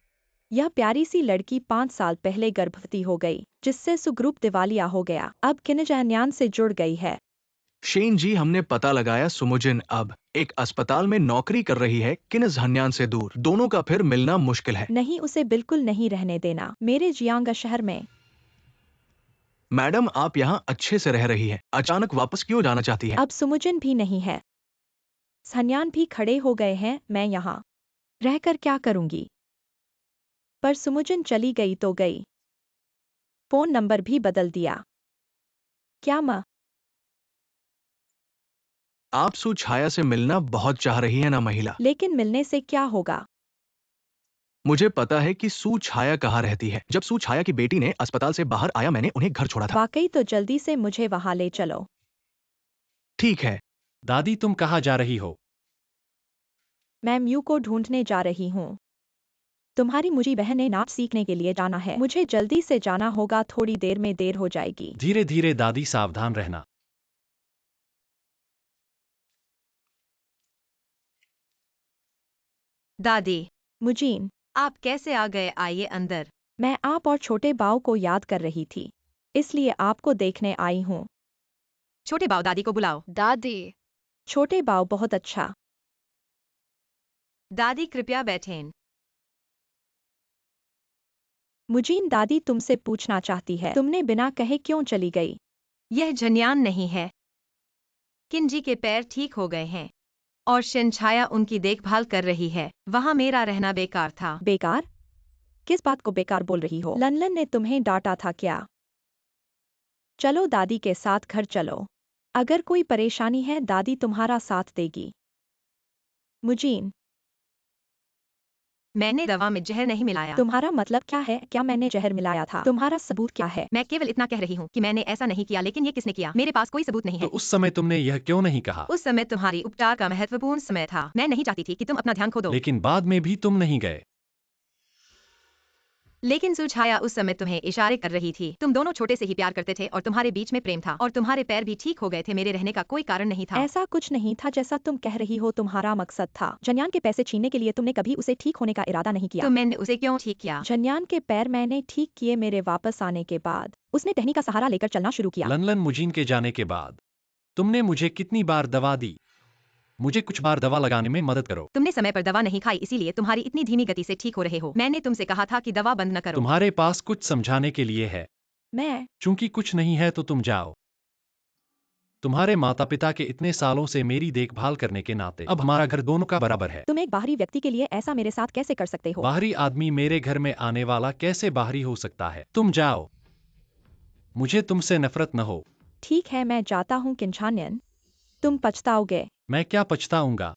यह प्यारी सी लड़की 5 साल पहले गर्भवती हो गई, जिससे सुग्रुप दिवालिया हो गया। अब किन झान्यान से जुड़ गई है। शेन जी, हमने पता लगाया सुमुजिन अब एक अस्पताल में नौकरी कर रही है, किन झान्यान से दूर। दोनों का फिर मिलना मुश्किल है। नहीं, उसे बिल्कुल नहीं रहने देना मेरे जियांगा शहर में। मैडम आप यहाँ अच्छे से रह रही है, अचानक वापस क्यों जाना चाहती है? अब सुमुजन भी नहीं है, झान्यान भी खड़े हो गए हैं। मैं यहाँ रहकर क्या करूंगी? पर सुमुजन चली गई तो गई, फोन नंबर भी बदल दिया। क्या माँ? आप सुछाया से मिलना बहुत चाह रही है ना महिला? लेकिन मिलने से क्या होगा? मुझे पता है कि सुछाया कहाँ रहती है। जब सुछाया की बेटी ने अस्पताल से बाहर आया, मैंने उन्हें घर छोड़ा था। वाकई? तो जल्दी से मुझे वहां ले चलो। ठीक है। दादी तुम कहाँ जा रही हो? मैं म्यू को ढूंढने जा रही हूँ। तुम्हारी मुझी बहन ने नाच सीखने के लिए जाना है, मुझे जल्दी से जाना होगा, थोड़ी देर में देर हो जाएगी। धीरे धीरे दादी, सावधान रहना। दादी, मुजीन, आप कैसे आ गए? आइए अंदर। मैं आप और छोटे बाव को याद कर रही थी, इसलिए आपको देखने आई हूँ। छोटे बाव, दादी को बुलाओ। दादी, छोटे बाव बहुत अच्छा। दादी कृपया बैठें। मुजीन, दादी तुमसे पूछना चाहती है, तुमने बिना कहे क्यों चली गई? यह झन्यान नहीं है। किंजी के पैर ठीक हो गए हैं और शिनछाया उनकी देखभाल कर रही है। वहाँ मेरा रहना बेकार था। बेकार? किस बात को बेकार बोल रही हो? लनलन ने तुम्हें डांटा था क्या? चलो दादी के साथ घर चलो। अगर कोई परेशानी है दादी तुम्हारा साथ देगी। मुजीन, मैंने दवा में जहर नहीं मिलाया। तुम्हारा मतलब क्या है? क्या मैंने जहर मिलाया था? तुम्हारा सबूत क्या है? मैं केवल इतना कह रही हूँ कि मैंने ऐसा नहीं किया, लेकिन ये किसने किया? मेरे पास कोई सबूत नहीं तो है। उस समय तुमने यह क्यों नहीं कहा? उस समय तुम्हारी उपचार का महत्वपूर्ण समय था। मैं नहीं चाहती थी कि तुम अपना ध्यान खो दो। लेकिन बाद में भी तुम नहीं गए। लेकिन सुछाया उस समय तुम्हें इशारे कर रही थी। तुम दोनों छोटे से ही प्यार करते थे और तुम्हारे बीच में प्रेम था और तुम्हारे पैर भी ठीक हो गए थे। मेरे रहने का कोई कारण नहीं था। ऐसा कुछ नहीं था जैसा तुम कह रही हो। तुम्हारा मकसद था जन्यान के पैसे छीनने के लिए। तुमने कभी उसे ठीक होने का इरादा नहीं किया। तो मैंने उसे क्यों ठीक किया? जन्यान के पैर मैंने ठीक किए। मेरे वापस आने के बाद उसने टहनी का सहारा लेकर चलना शुरू किया। लनलन मुजीन के जाने के बाद तुमने मुझे कितनी बार दवा दी? मुझे कुछ बार दवा लगाने में मदद करो। तुमने समय पर दवा नहीं खाई, इसीलिए तुम्हारी इतनी धीमी गति से ठीक हो रहे हो। मैंने तुमसे कहा था कि दवा बंद न करो। तुम्हारे पास कुछ समझाने के लिए है। मैं चूंकि कुछ नहीं है तो तुम जाओ। तुम्हारे माता पिता के इतने सालों से मेरी देखभाल करने के नाते अब हमारा घर दोनों का बराबर है। तुम एक बाहरी व्यक्ति के लिए ऐसा मेरे साथ कैसे कर सकते हो? बाहरी आदमी मेरे घर में आने वाला कैसे बाहरी हो सकता है? तुम जाओ, मुझे तुमसे नफरत न हो। ठीक है, मैं जाता हूँ किंचानियन। तुम पछताओगे। मैं क्या पछताऊंगा?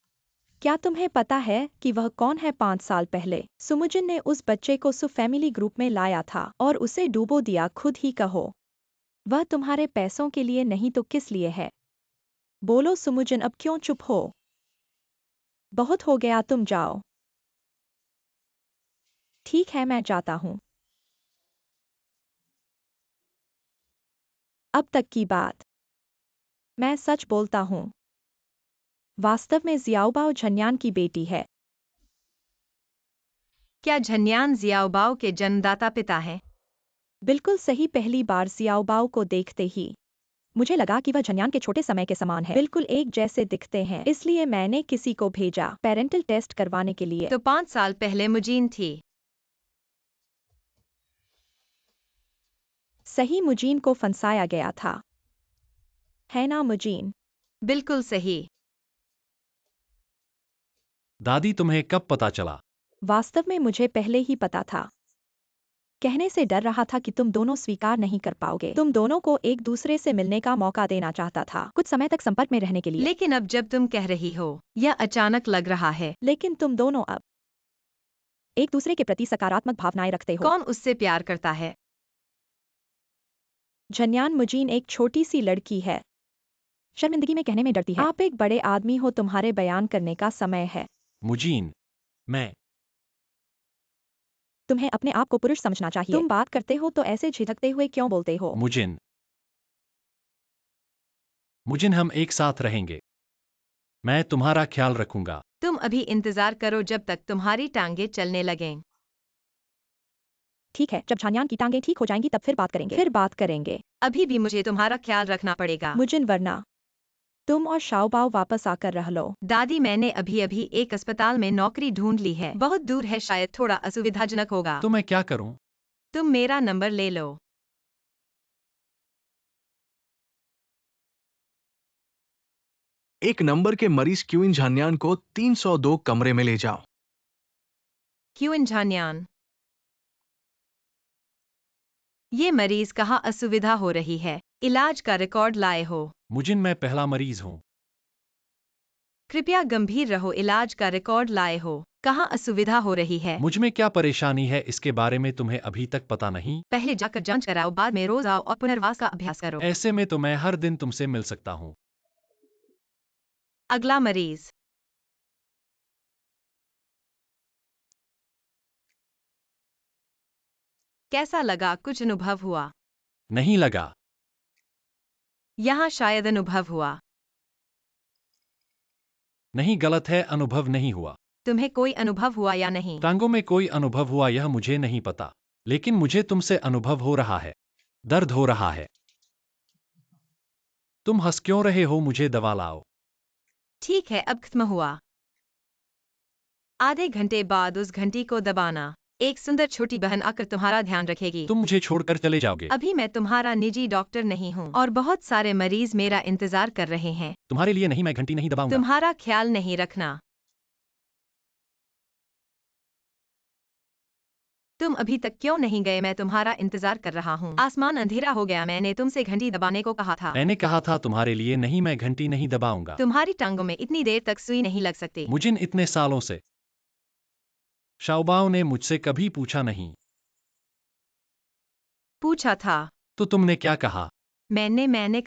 क्या तुम्हें पता है कि वह कौन है? 5 साल पहले सुमुजिन ने उस बच्चे को सु फैमिली ग्रुप में लाया था और उसे डूबो दिया। खुद ही कहो, वह तुम्हारे पैसों के लिए नहीं तो किस लिए है? बोलो सुमुजिन, अब क्यों चुप हो? बहुत हो गया, तुम जाओ। ठीक है, मैं जाता हूँ। अब तक की बात। मैं सच बोलता हूँ। वास्तव में जियाओबाओ झन्यान की बेटी है। क्या झन्यान जियाओबाओ के जन्मदाता पिता हैं? बिल्कुल सही। पहली बार जियाओबाओ को देखते ही मुझे लगा कि वह झन्यान के छोटे समय के समान है। बिल्कुल एक जैसे दिखते हैं। इसलिए मैंने किसी को भेजा पेरेंटल टेस्ट करवाने के लिए। तो 5 साल पहले मुजीन थी। सही, मुजीन को फंसाया गया था, है ना मुजीन? बिल्कुल सही। दादी, तुम्हें कब पता चला? वास्तव में मुझे पहले ही पता था। कहने से डर रहा था कि तुम दोनों स्वीकार नहीं कर पाओगे। तुम दोनों को एक दूसरे से मिलने का मौका देना चाहता था, कुछ समय तक संपर्क में रहने के लिए। लेकिन अब जब तुम कह रही हो, यह अचानक लग रहा है। लेकिन तुम दोनों अब एक दूसरे के प्रति सकारात्मक भावनाएं रखते हो। कौन उससे प्यार करता है? झन्यान मुजीन एक छोटी सी लड़की है, शर्मिंदगी में कहने में डरती है। आप एक बड़े आदमी हो, तुम्हारे बयान करने का समय है। मुजीन, मैं तुम्हें अपने आप को पुरुष समझना चाहिए। तुम बात करते हो तो ऐसे झिझकते हुए क्यों बोलते हो? मुजिन, मुजिन, हम एक साथ रहेंगे। मैं तुम्हारा ख्याल रखूंगा। तुम अभी इंतजार करो जब तक तुम्हारी टांगे चलने लगें। ठीक है, जब झान्यान की टांगें ठीक हो जाएंगी तब फिर बात करेंगे। अभी भी मुझे तुम्हारा ख्याल रखना पड़ेगा। मुजिन, वरना तुम और शाओबाओ वापस आकर रह लो। दादी, मैंने अभी अभी एक अस्पताल में नौकरी ढूंढ ली है। बहुत दूर है, शायद थोड़ा असुविधाजनक होगा। तो मैं क्या करूं? तुम मेरा नंबर ले लो। एक नंबर के मरीज क्यूइन झान्यान को 302 कमरे में ले जाओ। क्यूइन झान्यान, ये मरीज कहाँ असुविधा हो रही है? इलाज का रिकॉर्ड लाए हो? मुजिन, मैं पहला मरीज हूं। कृपया गंभीर रहो, इलाज का रिकॉर्ड लाए हो? कहाँ असुविधा हो रही है? मुझ में क्या परेशानी है इसके बारे में तुम्हें अभी तक पता नहीं? पहले जाकर जांच कराओ, बाद में रोज आओ और पुनर्वास का अभ्यास करो। ऐसे में तो मैं हर दिन तुमसे मिल सकता हूं। अगला मरीज। कैसा लगा? कुछ अनुभव हुआ? नहीं लगा। यहाँ शायद अनुभव हुआ। नहीं, गलत है, अनुभव नहीं हुआ। तुम्हें कोई अनुभव हुआ या नहीं? टांगों में कोई अनुभव हुआ यह मुझे नहीं पता, लेकिन मुझे तुमसे अनुभव हो रहा है। दर्द हो रहा है। तुम हंस क्यों रहे हो? मुझे दवा लाओ। ठीक है, अब खत्म हुआ। आधे घंटे बाद उस घंटी को दबाना। एक सुंदर छोटी बहन आकर तुम्हारा ध्यान रखेगी। तुम मुझे छोड़कर चले जाओगे। अभी मैं तुम्हारा निजी डॉक्टर नहीं हूँ और बहुत सारे मरीज मेरा इंतजार कर रहे हैं। तुम्हारे लिए नहीं, मैं घंटी नहीं दबाऊंगा। तुम्हारा ख्याल नहीं रखना। तुम अभी तक क्यों नहीं गए? मैं तुम्हारा इंतजार कर रहा हूँ। आसमान अंधेरा हो गया। मैंने तुमसे घंटी दबाने को कहा था। मैंने कहा था तुम्हारे लिए नहीं, मैं घंटी नहीं दबाऊंगा। तुम्हारी टांगों में इतनी देर तक सुई नहीं लग सकती। मुजिन, इतने सालों से शाओबाओ ने मुझसे कभी पूछा नहीं। पूछा था। तो तुमने क्या कहा? मैंने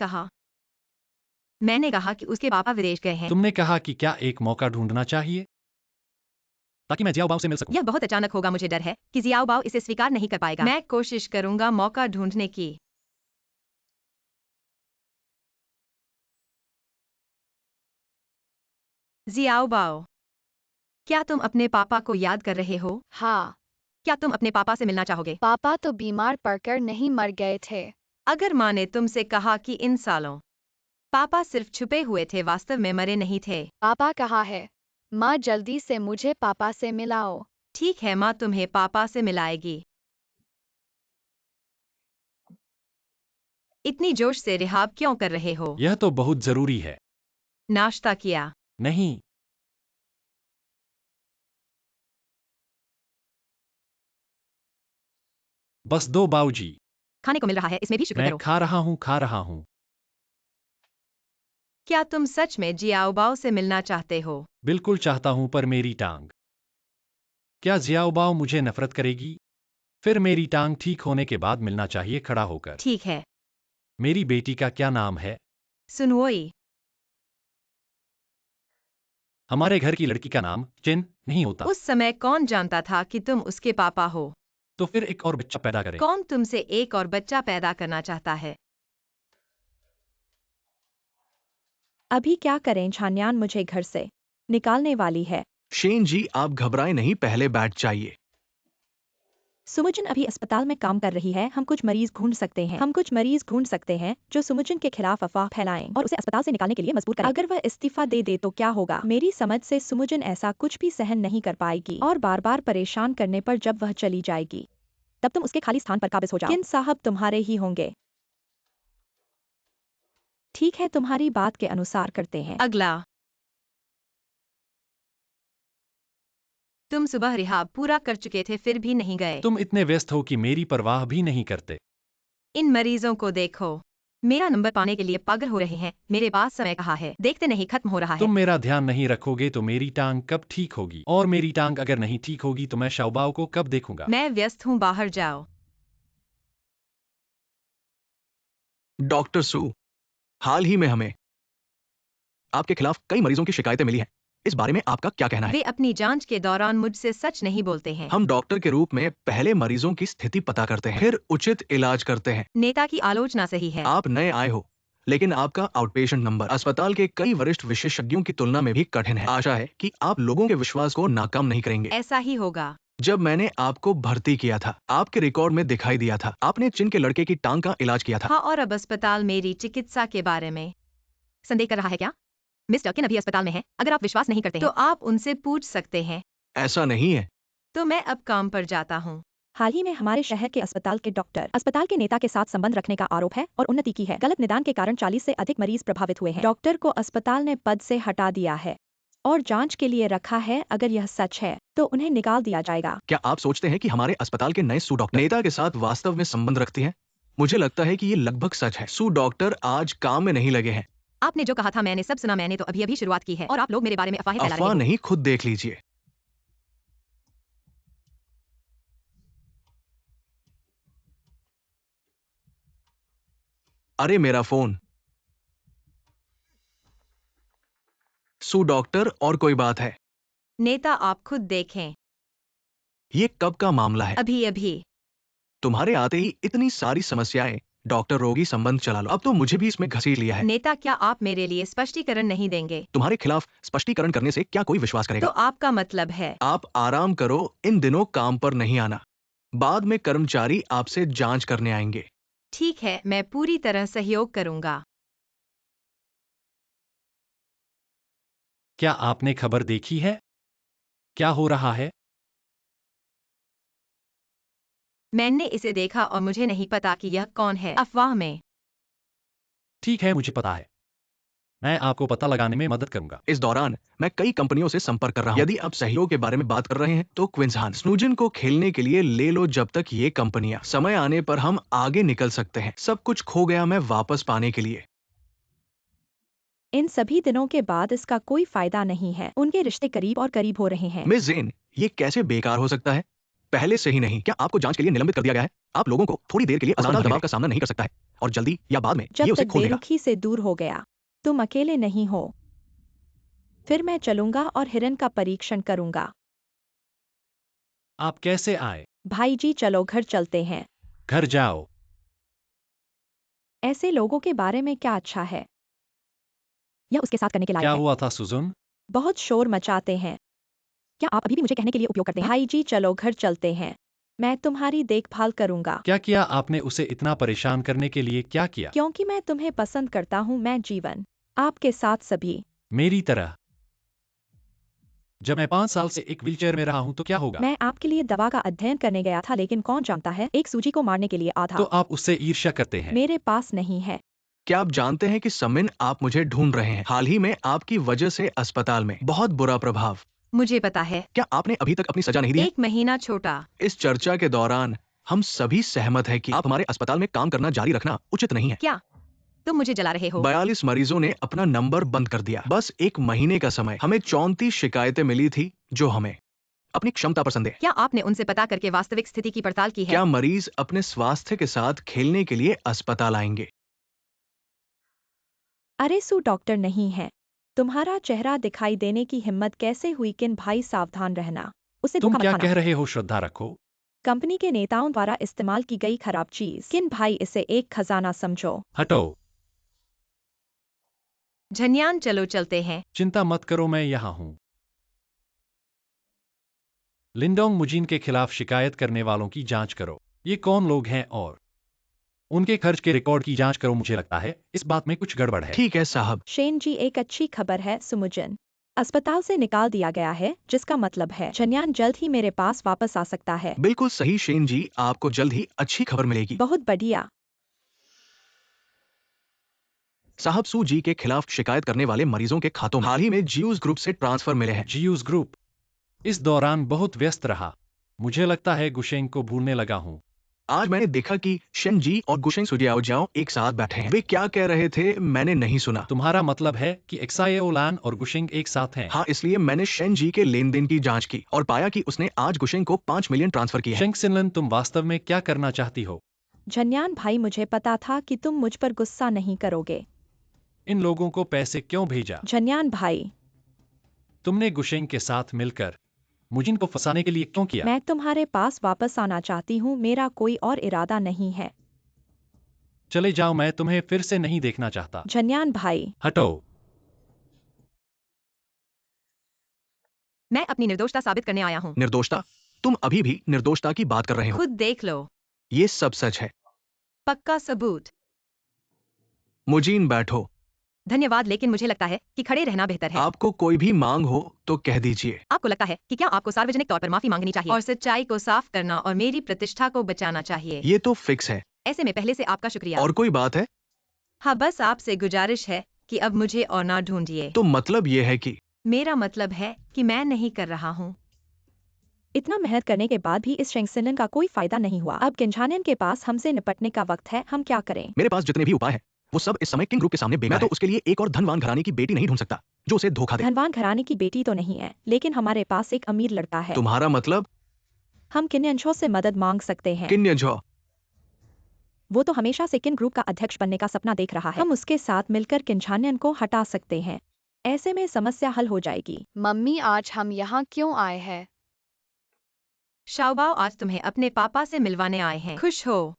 कहा कि उसके पापा विदेश गए हैं। तुमने कहा कि क्या एक मौका ढूंढना चाहिए ताकि मैं जियाओबाओ से मिल सकूं। यह बहुत अचानक होगा। मुझे डर है कि जियाओबाओ इसे स्वीकार नहीं कर पाएगा। मैं कोशिश करूंगा मौका ढूंढने की। जियाओबाओ, क्या तुम अपने पापा को याद कर रहे हो? हाँ, क्या तुम अपने पापा से मिलना चाहोगे? पापा तो बीमार पड़कर नहीं मर गए थे। अगर माँ ने तुमसे कहा कि इन सालों पापा सिर्फ छुपे हुए थे, वास्तव में मरे नहीं थे। पापा कहाँ है? माँ, जल्दी से मुझे पापा से मिलाओ। ठीक है, माँ तुम्हें पापा से मिलाएगी। इतनी जोश से रिहाब क्यों कर रहे हो? यह तो बहुत जरूरी है। नाश्ता किया? नहीं। बस दो बाबूजी। खाने को मिल रहा है, इसमें भी शुक्र मैं करो। खा रहा हूँ। क्या तुम सच में जियाओबाओ से मिलना चाहते हो? बिल्कुल चाहता हूँ, पर मेरी टांग। क्या जियाओबाओ मुझे नफरत करेगी? फिर मेरी टांग ठीक होने के बाद मिलना चाहिए खड़ा होकर। ठीक है। मेरी बेटी का क्या नाम है? सुनवोई। हमारे घर की लड़की का नाम चिन नहीं होता। उस समय कौन जानता था कि तुम उसके पापा हो? तो फिर एक और बच्चा पैदा करें। कौन तुमसे एक और बच्चा पैदा करना चाहता है? अभी क्या करें? झान्यान मुझे घर से निकालने वाली है। शेन जी, आप घबराएं नहीं, पहले बैठ चाहिए। सुमुजन अभी अस्पताल में काम कर रही है। हम कुछ मरीज ढूंढ सकते हैं जो सुमुजन के खिलाफ अफवाह फैलाएं और उसे अस्पताल से निकालने के लिए मजबूर करें। अगर वह इस्तीफा दे दे तो क्या होगा? मेरी समझ से सुमुजन ऐसा कुछ भी सहन नहीं कर पाएगी और बार बार परेशान करने पर जब वह चली जाएगी तब तुम उसके खाली स्थान पर काबिज हो जाओ। किन साहब तुम्हारे ही होंगे। ठीक है, तुम्हारी बात के अनुसार करते हैं। अगला। तुम सुबह रिहाब पूरा कर चुके थे फिर भी नहीं गए। तुम इतने व्यस्त हो कि मेरी परवाह भी नहीं करते। इन मरीजों को देखो, मेरा नंबर पाने के लिए पागल हो रहे हैं। मेरे पास समय कहाँ है? देखते नहीं खत्म हो रहा है। तुम मेरा ध्यान नहीं रखोगे तो मेरी टांग कब ठीक होगी? और मेरी टांग अगर नहीं ठीक होगी तो मैं शाओबाओ को कब देखूंगा? मैं व्यस्त हूँ, बाहर जाओ। डॉक्टर सू, हाल ही में हमें आपके खिलाफ कई मरीजों की शिकायतें मिली हैं। इस बारे में आपका क्या कहना है? वे अपनी जांच के दौरान मुझसे सच नहीं बोलते हैं। हम डॉक्टर के रूप में पहले मरीजों की स्थिति पता करते हैं, फिर उचित इलाज करते हैं। नेता की आलोचना सही है। आप नए आए हो, लेकिन आपका आउटपेशेंट नंबर अस्पताल के कई वरिष्ठ विशेषज्ञों की तुलना में भी कठिन है। आशा है कि आप लोगों के विश्वास को नाकाम नहीं करेंगे। ऐसा ही होगा। जब मैंने आपको भर्ती किया था, आपके रिकॉर्ड में दिखाई दिया था, आपने चिन के लड़के की टांग का इलाज किया था। हाँ, और अब अस्पताल मेरी चिकित्सा के बारे में संदेह कर रहा है क्या? मिस्टर किन अभी अस्पताल में है। अगर आप विश्वास नहीं करते हैं, तो आप उनसे पूछ सकते हैं। ऐसा नहीं है। तो मैं अब काम पर जाता हूँ। हाल ही में हमारे शहर के अस्पताल के डॉक्टर अस्पताल के नेता के साथ संबंध रखने का आरोप है और उन्नति की है। गलत निदान के कारण 40 से अधिक मरीज प्रभावित हुए हैं। डॉक्टर को अस्पताल ने पद से हटा दिया है और जांच के लिए रखा है। अगर यह सच है तो उन्हें निकाल दिया जाएगा। क्या आप सोचते हैं कि हमारे अस्पताल के नए सू डॉक्टर नेता के साथ वास्तव में संबंध रखती हैं? मुझे लगता है कि ये लगभग सच है। सू डॉक्टर आज काम में नहीं लगे हैं। आपने जो कहा था मैंने सब सुना। मैंने तो अभी अभी शुरुआत की है और आप लोग मेरे बारे में अफवाहें फैला रहे अफवाह हो। नहीं, खुद देख लीजिए। अरे मेरा फोन। सू डॉक्टर, और कोई बात है? नेता आप खुद देखें। ये कब का मामला है? अभी अभी। तुम्हारे आते ही इतनी सारी समस्याएं। डॉक्टर रोगी संबंध चला लो, अब तो मुझे भी इसमें घसीट लिया है। नेता क्या आप मेरे लिए स्पष्टीकरण नहीं देंगे? तुम्हारे खिलाफ स्पष्टीकरण करने से क्या कोई विश्वास तो करेगा? आपका मतलब है आप आराम करो, इन दिनों काम पर नहीं आना। बाद में कर्मचारी आपसे जांच करने आएंगे। ठीक है, मैं पूरी तरह सहयोग करूंगा। क्या आपने खबर देखी है? क्या हो रहा है? मैंने इसे देखा और मुझे नहीं पता कि यह कौन है। अफवाह में। ठीक है, मुझे पता है। मैं आपको पता लगाने में मदद करूंगा। इस दौरान मैं कई कंपनियों से संपर्क कर रहा हूं। यदि आप सहयोग के बारे में बात कर रहे हैं तो क्विंसहान स्नूजन को खेलने के लिए ले लो, जब तक ये कंपनियां समय आने पर हम आगे निकल सकते हैं। सब कुछ खो गया मैं वापस पाने के लिए। इन सभी दिनों के बाद इसका कोई फायदा नहीं है। उनके रिश्ते करीब और करीब हो रहे हैं। मिस जेन, ये कैसे बेकार हो सकता है? पहले से ही नहीं। क्या आपको जांच के लिए निलंबित कर दिया गया है? आप लोगों को थोड़ी देर के लिए अस्पताल दबाव का सामना नहीं कर सकता है और जल्दी या बाद में जब ये उसे तक खोल देगा। बेरुखी से दूर हो गया। तुम अकेले नहीं हो। फिर मैं चलूंगा और हिरन का परीक्षण करूंगा। आप कैसे आए? भाई जी चलो घर चलते हैं। घर जाओ। ऐसे लोगों के बारे में क्या अच्छा है? यह उसके साथ करने के लायक क्या है। हुआ था सुजुन? बहुत शोर मचाते हैं। क्या आप अभी भी मुझे कहने के लिए उपयोग करते हैं? भाई जी चलो घर चलते हैं। मैं तुम्हारी देखभाल करूंगा। क्या किया आपने? उसे इतना परेशान करने के लिए क्या किया? क्योंकि मैं तुम्हें पसंद करता हूँ। मैं जीवन आपके साथ सभी मेरी तरह। जब मैं 5 साल से एक व्हीलचेयर में रहा हूँ तो क्या होगा? मैं आपके लिए दवा का अध्ययन करने गया था, लेकिन कौन जानता है, एक सूजी को मारने के लिए तो आधा। आप उससे ईर्ष्या करते हैं। मेरे पास नहीं है। क्या आप जानते हैं कि समिन आप मुझे ढूंढ रहे हैं? हाल ही में आपकी वजह से अस्पताल में बहुत बुरा प्रभाव। मुझे पता है। क्या आपने अभी तक अपनी सजा नहीं दी है? 1 महीना छोटा। इस चर्चा के दौरान हम सभी सहमत हैं कि आप हमारे अस्पताल में काम करना जारी रखना उचित नहीं है। क्या तुम मुझे जला रहे हो? 42 मरीजों ने अपना नंबर बंद कर दिया। बस 1 महीने का समय। हमें 34 शिकायतें मिली थी जो हमें अपनी क्षमता पर संदेह। क्या आपने उनसे पता करके वास्तविक स्थिति की पड़ताल की है? क्या मरीज अपने स्वास्थ्य के साथ खेलने के लिए अस्पताल आएंगे? अरे सू डॉक्टर नहीं है। तुम्हारा चेहरा दिखाई देने की हिम्मत कैसे हुई? किन भाई सावधान रहना, उसे तुम धोखा मत क्या खाना। कह रहे हो? श्रद्धा रखो। कंपनी के नेताओं द्वारा इस्तेमाल की गई खराब चीज। किन भाई, इसे एक खजाना समझो। हटो। झन्यान चलो चलते हैं। चिंता मत करो, मैं यहाँ हूँ। लिंडोंग मुजिन के खिलाफ शिकायत करने वालों की जांच करो। ये कौन लोग हैं और उनके खर्च के रिकॉर्ड की जांच करो। मुझे लगता है इस बात में कुछ गड़बड़ है। ठीक है साहब। शेन जी, एक अच्छी खबर है, सुमुजन अस्पताल से निकाल दिया गया है, जिसका मतलब है झन्यान जल्द ही मेरे पास वापस आ सकता है। बिल्कुल सही शेन जी, आपको जल्द ही अच्छी खबर मिलेगी। बहुत बढ़िया। साहब, सू जी के खिलाफ शिकायत करने वाले मरीजों के खातों में हाल ही में जीयूस ग्रुप से ट्रांसफर मिले हैं। जीयूस ग्रुप इस दौरान बहुत व्यस्त रहा। मुझे लगता है गुशेंग को भूलने लगा हूँ। आज मैंने देखा कि शेन जी और गुशेंग सुजियाओ एक साथ बैठे हैं। वे क्या कह रहे थे मैंने नहीं सुना। तुम्हारा मतलब है कि एक्साओ लान और गुशेंग एक साथ हैं? हाँ, इसलिए मैंने शेन जी के लेन देन की जांच की और पाया कि उसने आज गुशेंग को 5 मिलियन ट्रांसफर किए हैं। शेंग सिनलन, तुम वास्तव में क्या करना चाहती हो? झन्यान भाई, मुझे पता था कि तुम मुझ पर गुस्सा नहीं करोगे। इन लोगों को पैसे क्यों भेजा? झन्यान भाई, तुमने गुशेंग के साथ मिलकर मुजिन को फंसाने के लिए क्यों किया? मैं तुम्हारे पास वापस आना चाहती हूँ, मेरा कोई और इरादा नहीं है। चले जाओ, मैं तुम्हें फिर से नहीं देखना चाहता। झन्यान भाई, हटो। मैं अपनी निर्दोषता साबित करने आया हूँ। निर्दोषता? तुम अभी भी निर्दोषता की बात कर रहे हो? खुद देख लो। ये सब सच है। पक्का सबूत। मुजीन, बैठो। धन्यवाद, लेकिन मुझे लगता है कि खड़े रहना बेहतर है। आपको कोई भी मांग हो तो कह दीजिए। आपको लगता है कि क्या आपको सार्वजनिक तौर पर माफी मांगनी चाहिए और सच्चाई को साफ करना और मेरी प्रतिष्ठा को बचाना चाहिए? ये तो फिक्स है। ऐसे में पहले से आपका शुक्रिया। और कोई बात है? हाँ, बस आपसे गुजारिश है कि अब मुझे और ना ढूंढिए। तो मतलब ये है कि मेरा मतलब है कि मैं नहीं कर रहा हूँ। इतना मेहनत करने के बाद भी इस शेंगसिनन का कोई फायदा नहीं हुआ। अब किंझानियन के पास हमसे निपटने का वक्त है, हम क्या करें? मेरे पास जितने भी उपाय हैं वो सब इस समय किंग ग्रुप के सामने बेकार है। मैं तो उसके लिए एक और धनवान घराने की बेटी नहीं ढूंढ सकता जो उसे धोखा दे। धनवान घराने की बेटी तो नहीं है, लेकिन हमारे पास एक अमीर लड़का है। तुम्हारा मतलब? हम किन्यंशो से मदद मांग सकते हैं। किन्यजो? वो तो हमेशा से किन ग्रुप का अध्यक्ष बनने का सपना देख रहा है। हम उसके साथ मिलकर किंझानियन को हटा सकते हैं। ऐसे में समस्या हल हो जाएगी। मम्मी, आज हम यहाँ क्यों आए हैं? शाओबाओ आज तुम्हें अपने पापा से मिलवाने आए हैं। खुश हो?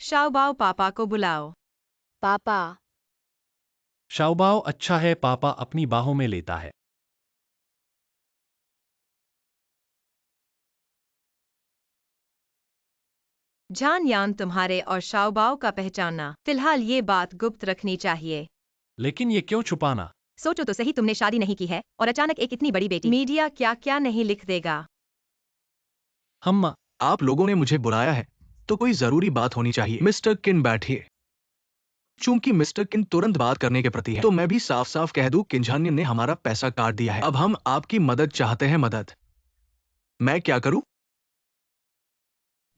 शाओबाओ, पापा को बुलाओ। पापा। शाओबाओ, अच्छा है, पापा अपनी बाहों में लेता है। जान यान, तुम्हारे और शाओबाओ का पहचानना, फिलहाल ये बात गुप्त रखनी चाहिए। लेकिन ये क्यों छुपाना? सोचो तो सही, तुमने शादी नहीं की है और अचानक एक इतनी बड़ी बेटी। मीडिया क्या क्या नहीं लिख देगा। हम आप लोगों ने मुझे बुलाया है तो कोई जरूरी बात होनी चाहिए। मिस्टर किन, बैठिए। चूंकि मिस्टर किन तुरंत बात करने के प्रति है तो मैं भी साफ साफ कह दूं, किंझानियन ने हमारा पैसा काट दिया है। अब हम आपकी मदद चाहते हैं। मदद? मैं क्या करूं?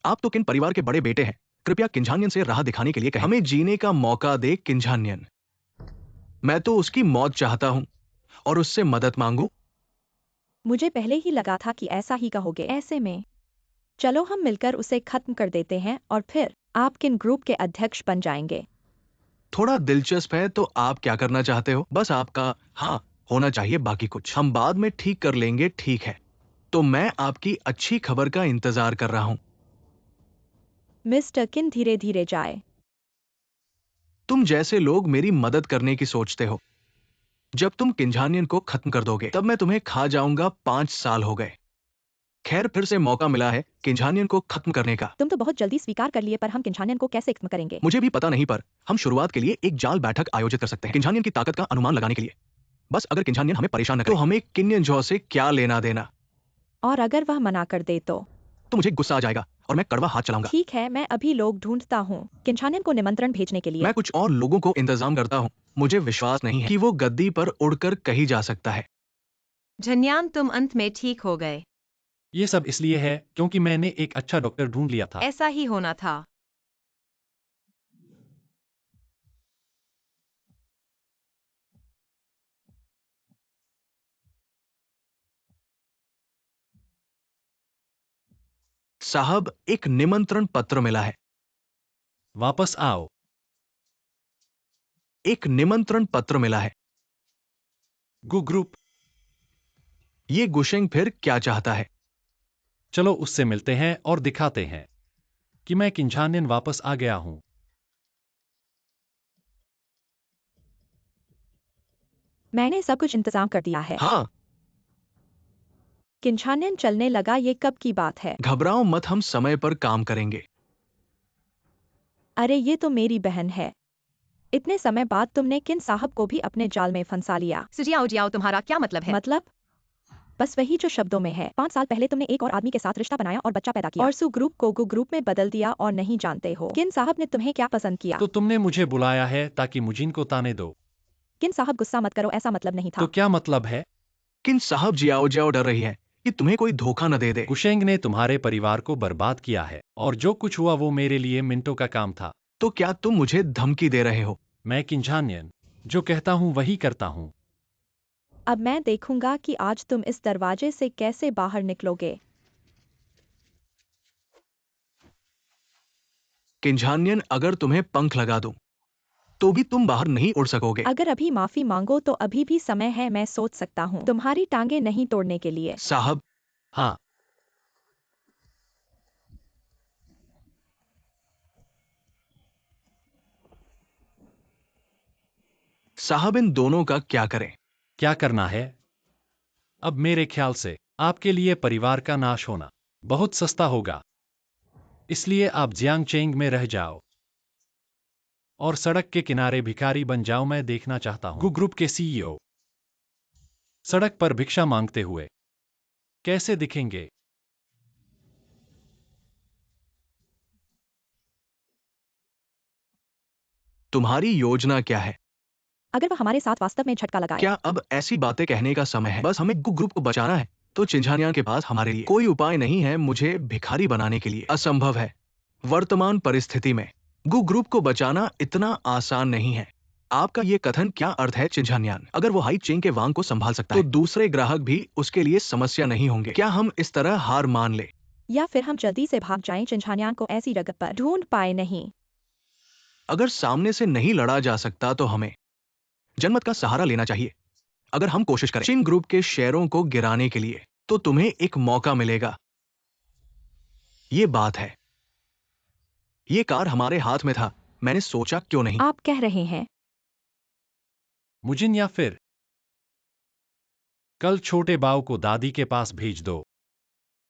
आप तो किन परिवार के बड़े बेटे हैं। कृपया किंझानियन से राह दिखाने के लिए कहें। हमें जीने का मौका दे किंझानियन। मैं तो उसकी मौत चाहता हूं और उससे मदद मांगू। मुझे पहले ही लगा था कि ऐसा ही कहोगे। ऐसे में चलो हम मिलकर उसे खत्म कर देते हैं और फिर आप किन ग्रुप के अध्यक्ष बन जाएंगे। थोड़ा दिलचस्प है। तो आप क्या करना चाहते हो? बस आपका हाँ होना चाहिए, बाकी कुछ हम बाद में ठीक कर लेंगे। ठीक है, तो मैं आपकी अच्छी खबर का इंतजार कर रहा हूं। मिस्टर किन, धीरे धीरे जाए। तुम जैसे लोग मेरी मदद करने की सोचते हो। जब तुम किंझानियन को खत्म कर दोगे तब मैं तुम्हें खा जाऊंगा। 5 साल हो गए। खैर फिर से मौका मिला है किंझानियन को खत्म करने का। तुम तो बहुत जल्दी स्वीकार कर लिए, पर हम किंझानियन को कैसे खत्म करेंगे? मुझे भी पता नहीं, पर हम शुरुआत के लिए एक जाल बैठक आयोजित कर सकते हैं किंझानियन की ताकत का अनुमान लगाने के लिए। बस अगर किंझानियन हमें परेशान न करे तो हमें किन्यन जॉ से क्या लेना देना। और अगर वह मना कर दे तो मुझे गुस्सा आ जाएगा और मैं कड़वा हाथ चलाऊंगा। ठीक है, मैं अभी लोग ढूंढता हूँ किंझानियन को निमंत्रण भेजने के लिए। मैं कुछ और लोगों को इंतजाम करता हूँ। मुझे विश्वास नहीं है कि वो गद्दी पर उड़कर कहीं जा सकता है। झन्यान, तुम अंत में ठीक हो गए। ये सब इसलिए है क्योंकि मैंने एक अच्छा डॉक्टर ढूंढ लिया था। ऐसा ही होना था। साहब, एक निमंत्रण पत्र मिला है। वापस आओ। एक निमंत्रण पत्र मिला है। गु ग्रुप। ये गुशेंग फिर क्या चाहता है? चलो उससे मिलते हैं और दिखाते हैं कि मैं किंझानियन वापस आ गया हूं। मैंने सब कुछ इंतजाम कर दिया है। हाँ, किंझानियन चलने लगा। ये कब की बात है? घबराओ मत, हम समय पर काम करेंगे। अरे ये तो मेरी बहन है। इतने समय बाद तुमने किन साहब को भी अपने जाल में फंसा लिया। सुजियाओ जियाओ, तुम्हारा क्या मतलब है? मतलब बस वही जो शब्दों में है। 5 साल पहले तुमने एक और आदमी के साथ रिश्ता बनाया और बच्चा पैदा किया और सु ग्रुप को गु ग्रुप में बदल दिया। और नहीं जानते हो किन साहब ने तुम्हें क्या पसंद किया। तो तुमने मुझे बुलाया है ताकि मुजिन को ताने दो। किन साहब, गुस्सा मत करो, ऐसा मतलब नहीं था। तो क्या मतलब है? किन साहब जियाओ जियाओ डर रही है कि तुम्हें कोई धोखा न दे दे। गुशेंग ने तुम्हारे परिवार को बर्बाद किया है और जो कुछ हुआ वो मेरे लिए मिनटों का काम था। तो क्या तुम मुझे धमकी दे रहे हो? मैं किंझानियन जो कहता हूं वही करता हूं। अब मैं देखूंगा कि आज तुम इस दरवाजे से कैसे बाहर निकलोगे। किंझानियन, अगर तुम्हें पंख लगा दूं तो भी तुम बाहर नहीं उड़ सकोगे। अगर अभी माफी मांगो तो अभी भी समय है। मैं सोच सकता हूँ तुम्हारी टांगे नहीं तोड़ने के लिए। साहब, हाँ, साहब इन दोनों का क्या करें? क्या करना है? अब मेरे ख्याल से आपके लिए परिवार का नाश होना बहुत सस्ता होगा। इसलिए आप जियांगचेंग में रह जाओ और सड़क के किनारे भिखारी बन जाओ। मैं देखना चाहता हूं गु ग्रुप के सीईओ सड़क पर भिक्षा मांगते हुए कैसे दिखेंगे। तुम्हारी योजना क्या है? अगर वह हमारे साथ वास्तव में झटका लगाए। क्या अब ऐसी बातें कहने का समय है? बस हमें गु ग्रुप को बचाना है। तो चिंझानिया के पास हमारे लिए कोई उपाय नहीं है मुझे भिखारी बनाने के लिए। असंभव है। वर्तमान परिस्थिति में गु ग्रुप को बचाना इतना आसान नहीं है। आपका ये कथन क्या अर्थ है चिंझानियान? अगर वो हाई चेंग के वांग को संभाल सकता है तो दूसरे ग्राहक भी उसके लिए समस्या नहीं होंगे। क्या हम इस तरह हार मान ले? या फिर हम जल्दी से भाग जाएं। चिंझानियान को ऐसी जगह पर ढूंढ पाए नहीं। अगर सामने से नहीं लड़ा जा सकता तो हमें जनमत का सहारा लेना चाहिए। अगर हम कोशिश करें चिन ग्रुप के शेयरों को गिराने के लिए तो तुम्हें एक मौका मिलेगा। ये बात है। ये कार हमारे हाथ में था, मैंने सोचा क्यों नहीं। आप कह रहे हैं मुजिन या फिर कल छोटे बाव को दादी के पास भेज दो।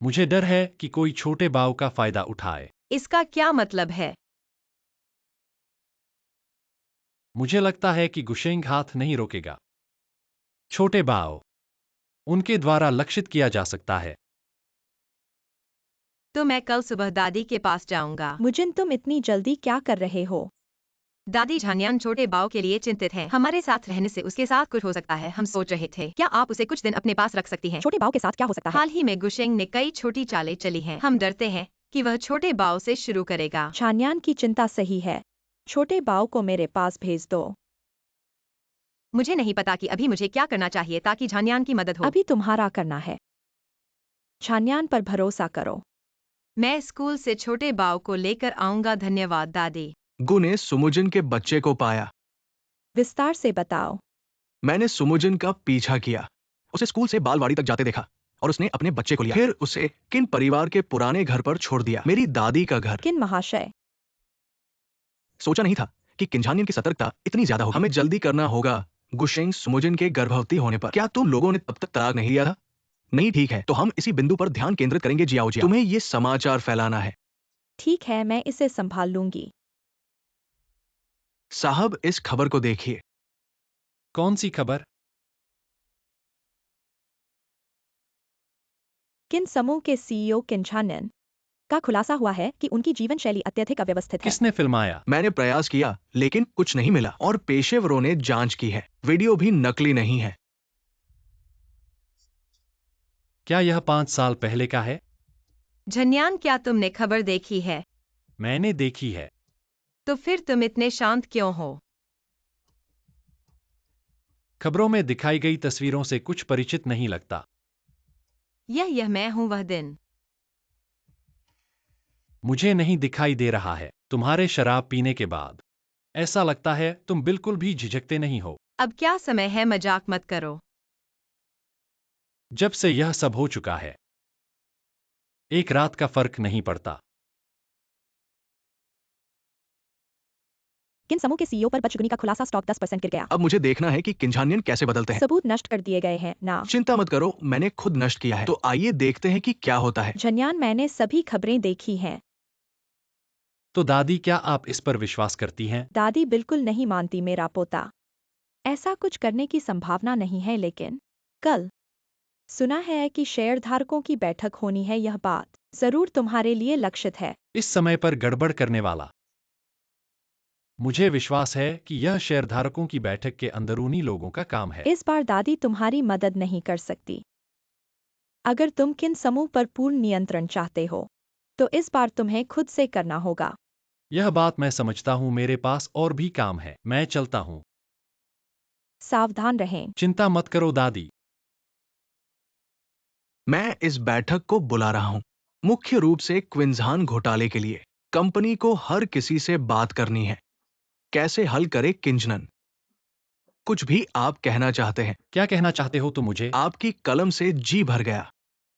मुझे डर है कि कोई छोटे बाव का फायदा उठाए। इसका क्या मतलब है? मुझे लगता है कि गुशेंग हाथ नहीं रोकेगा। छोटे बाव उनके द्वारा लक्षित किया जा सकता है। तो मैं कल सुबह दादी के पास जाऊंगा। मुजिन, तुम इतनी जल्दी क्या कर रहे हो? दादी झानियान छोटे बाव के लिए चिंतित है। हमारे साथ रहने से उसके साथ कुछ हो सकता है। हम सोच रहे थे क्या आप उसे कुछ दिन अपने पास रख सकती हैं? छोटे बाव के साथ क्या हो सकता है? हाल ही में गुशेंग ने कई छोटी चालें चली हैं। हम डरते हैं कि वह छोटे बाव से शुरू करेगा। झानियान की चिंता सही है। छोटे बाव को मेरे पास भेज दो। मुझे नहीं पता कि अभी मुझे क्या करना चाहिए ताकि झानियान की मदद हो। अभी तुम्हारा करना है। झानियान पर भरोसा करो। मैं स्कूल से छोटे बाव को लेकर आऊंगा। धन्यवाद दादी। गु ने सुमुजिन के बच्चे को पाया। विस्तार से बताओ। मैंने सुमुजिन का पीछा किया, उसे स्कूल से बालवाड़ी तक जाते देखा और उसने अपने बच्चे को लिया। फिर उसे किन परिवार के पुराने घर पर छोड़ दिया, मेरी दादी का घर। किन महाशय? सोचा नहीं था कि किंझानियन की सतर्कता इतनी ज्यादा होगी। हमें जल्दी करना होगा गुशेंग सुमुजिन के गर्भवती होने पर। क्या तुम लोगों ने तब तक तलाक नहीं लिया था? नहीं ठीक है, तो हम इसी बिंदु पर ध्यान केंद्रित करेंगे जियाओ जिया। तुम्हें ये समाचार फैलाना है। ठीक है, मैं इसे संभाल लूंगी। साहब, इस खबर को देखिए। कौन सी खबर? किन समूह के सीईओ किन झानन का खुलासा हुआ है कि उनकी जीवन शैली अत्यधिक अव्यवस्थित है। किसने फिल्माया? मैंने प्रयास किया, लेकिन कुछ नहीं मिला और पेशेवरों ने जांच की है। वीडियो भी नकली नहीं है। क्या यह 5 साल पहले का है? झन्यान, क्या तुमने खबर देखी है? मैंने देखी है। तो फिर तुम इतने शांत क्यों हो? खबरों में दिखाई गई तस्वीरों से कुछ परिचित नहीं लगता। यह मैं हूं वह दिन। मुझे नहीं दिखाई दे रहा है। तुम्हारे शराब पीने के बाद ऐसा लगता है तुम बिल्कुल भी झिझकते नहीं हो। अब क्या समय है, मजाक मत करो। जब से यह सब हो चुका है, एक रात का फर्क नहीं पड़ता। किन समूह के सीईओ पर बदशगुनी का खुलासा, स्टॉक 10% गिर गया। अब मुझे देखना है कि किंझानियन कैसे बदलते हैं। सबूत नष्ट कर दिए गए हैं ना। चिंता मत करो, मैंने खुद नष्ट किया है। तो आइए देखते हैं कि क्या होता है। झन्यान, मैंने सभी खबरें देखी हैं। तो दादी, क्या आप इस पर विश्वास करती हैं? दादी बिल्कुल नहीं मानती मेरा पोता ऐसा कुछ करने की संभावना नहीं है, लेकिन कल सुना है कि शेयरधारकों की बैठक होनी है। यह बात जरूर तुम्हारे लिए लक्षित है। इस समय पर गड़बड़ करने वाला। मुझे विश्वास है कि यह शेयरधारकों की बैठक के अंदरूनी लोगों का काम है। इस बार दादी तुम्हारी मदद नहीं कर सकती। अगर तुम किन समूह पर पूर्ण नियंत्रण चाहते हो, तो इस बार तुम्हें खुद से करना होगा। यह बात मैं समझता हूँ, मेरे पास और भी काम है। मैं चलता हूँ। सावधान रहें। चिंता मत करो दादी। मैं इस बैठक को बुला रहा हूं, मुख्य रूप से क्विंझान घोटाले के लिए। कंपनी को हर किसी से बात करनी है। कैसे हल करे किंजनन। कुछ भी आप कहना चाहते हैं? क्या कहना चाहते हो तुम मुझे? आपकी कलम से जी भर गया।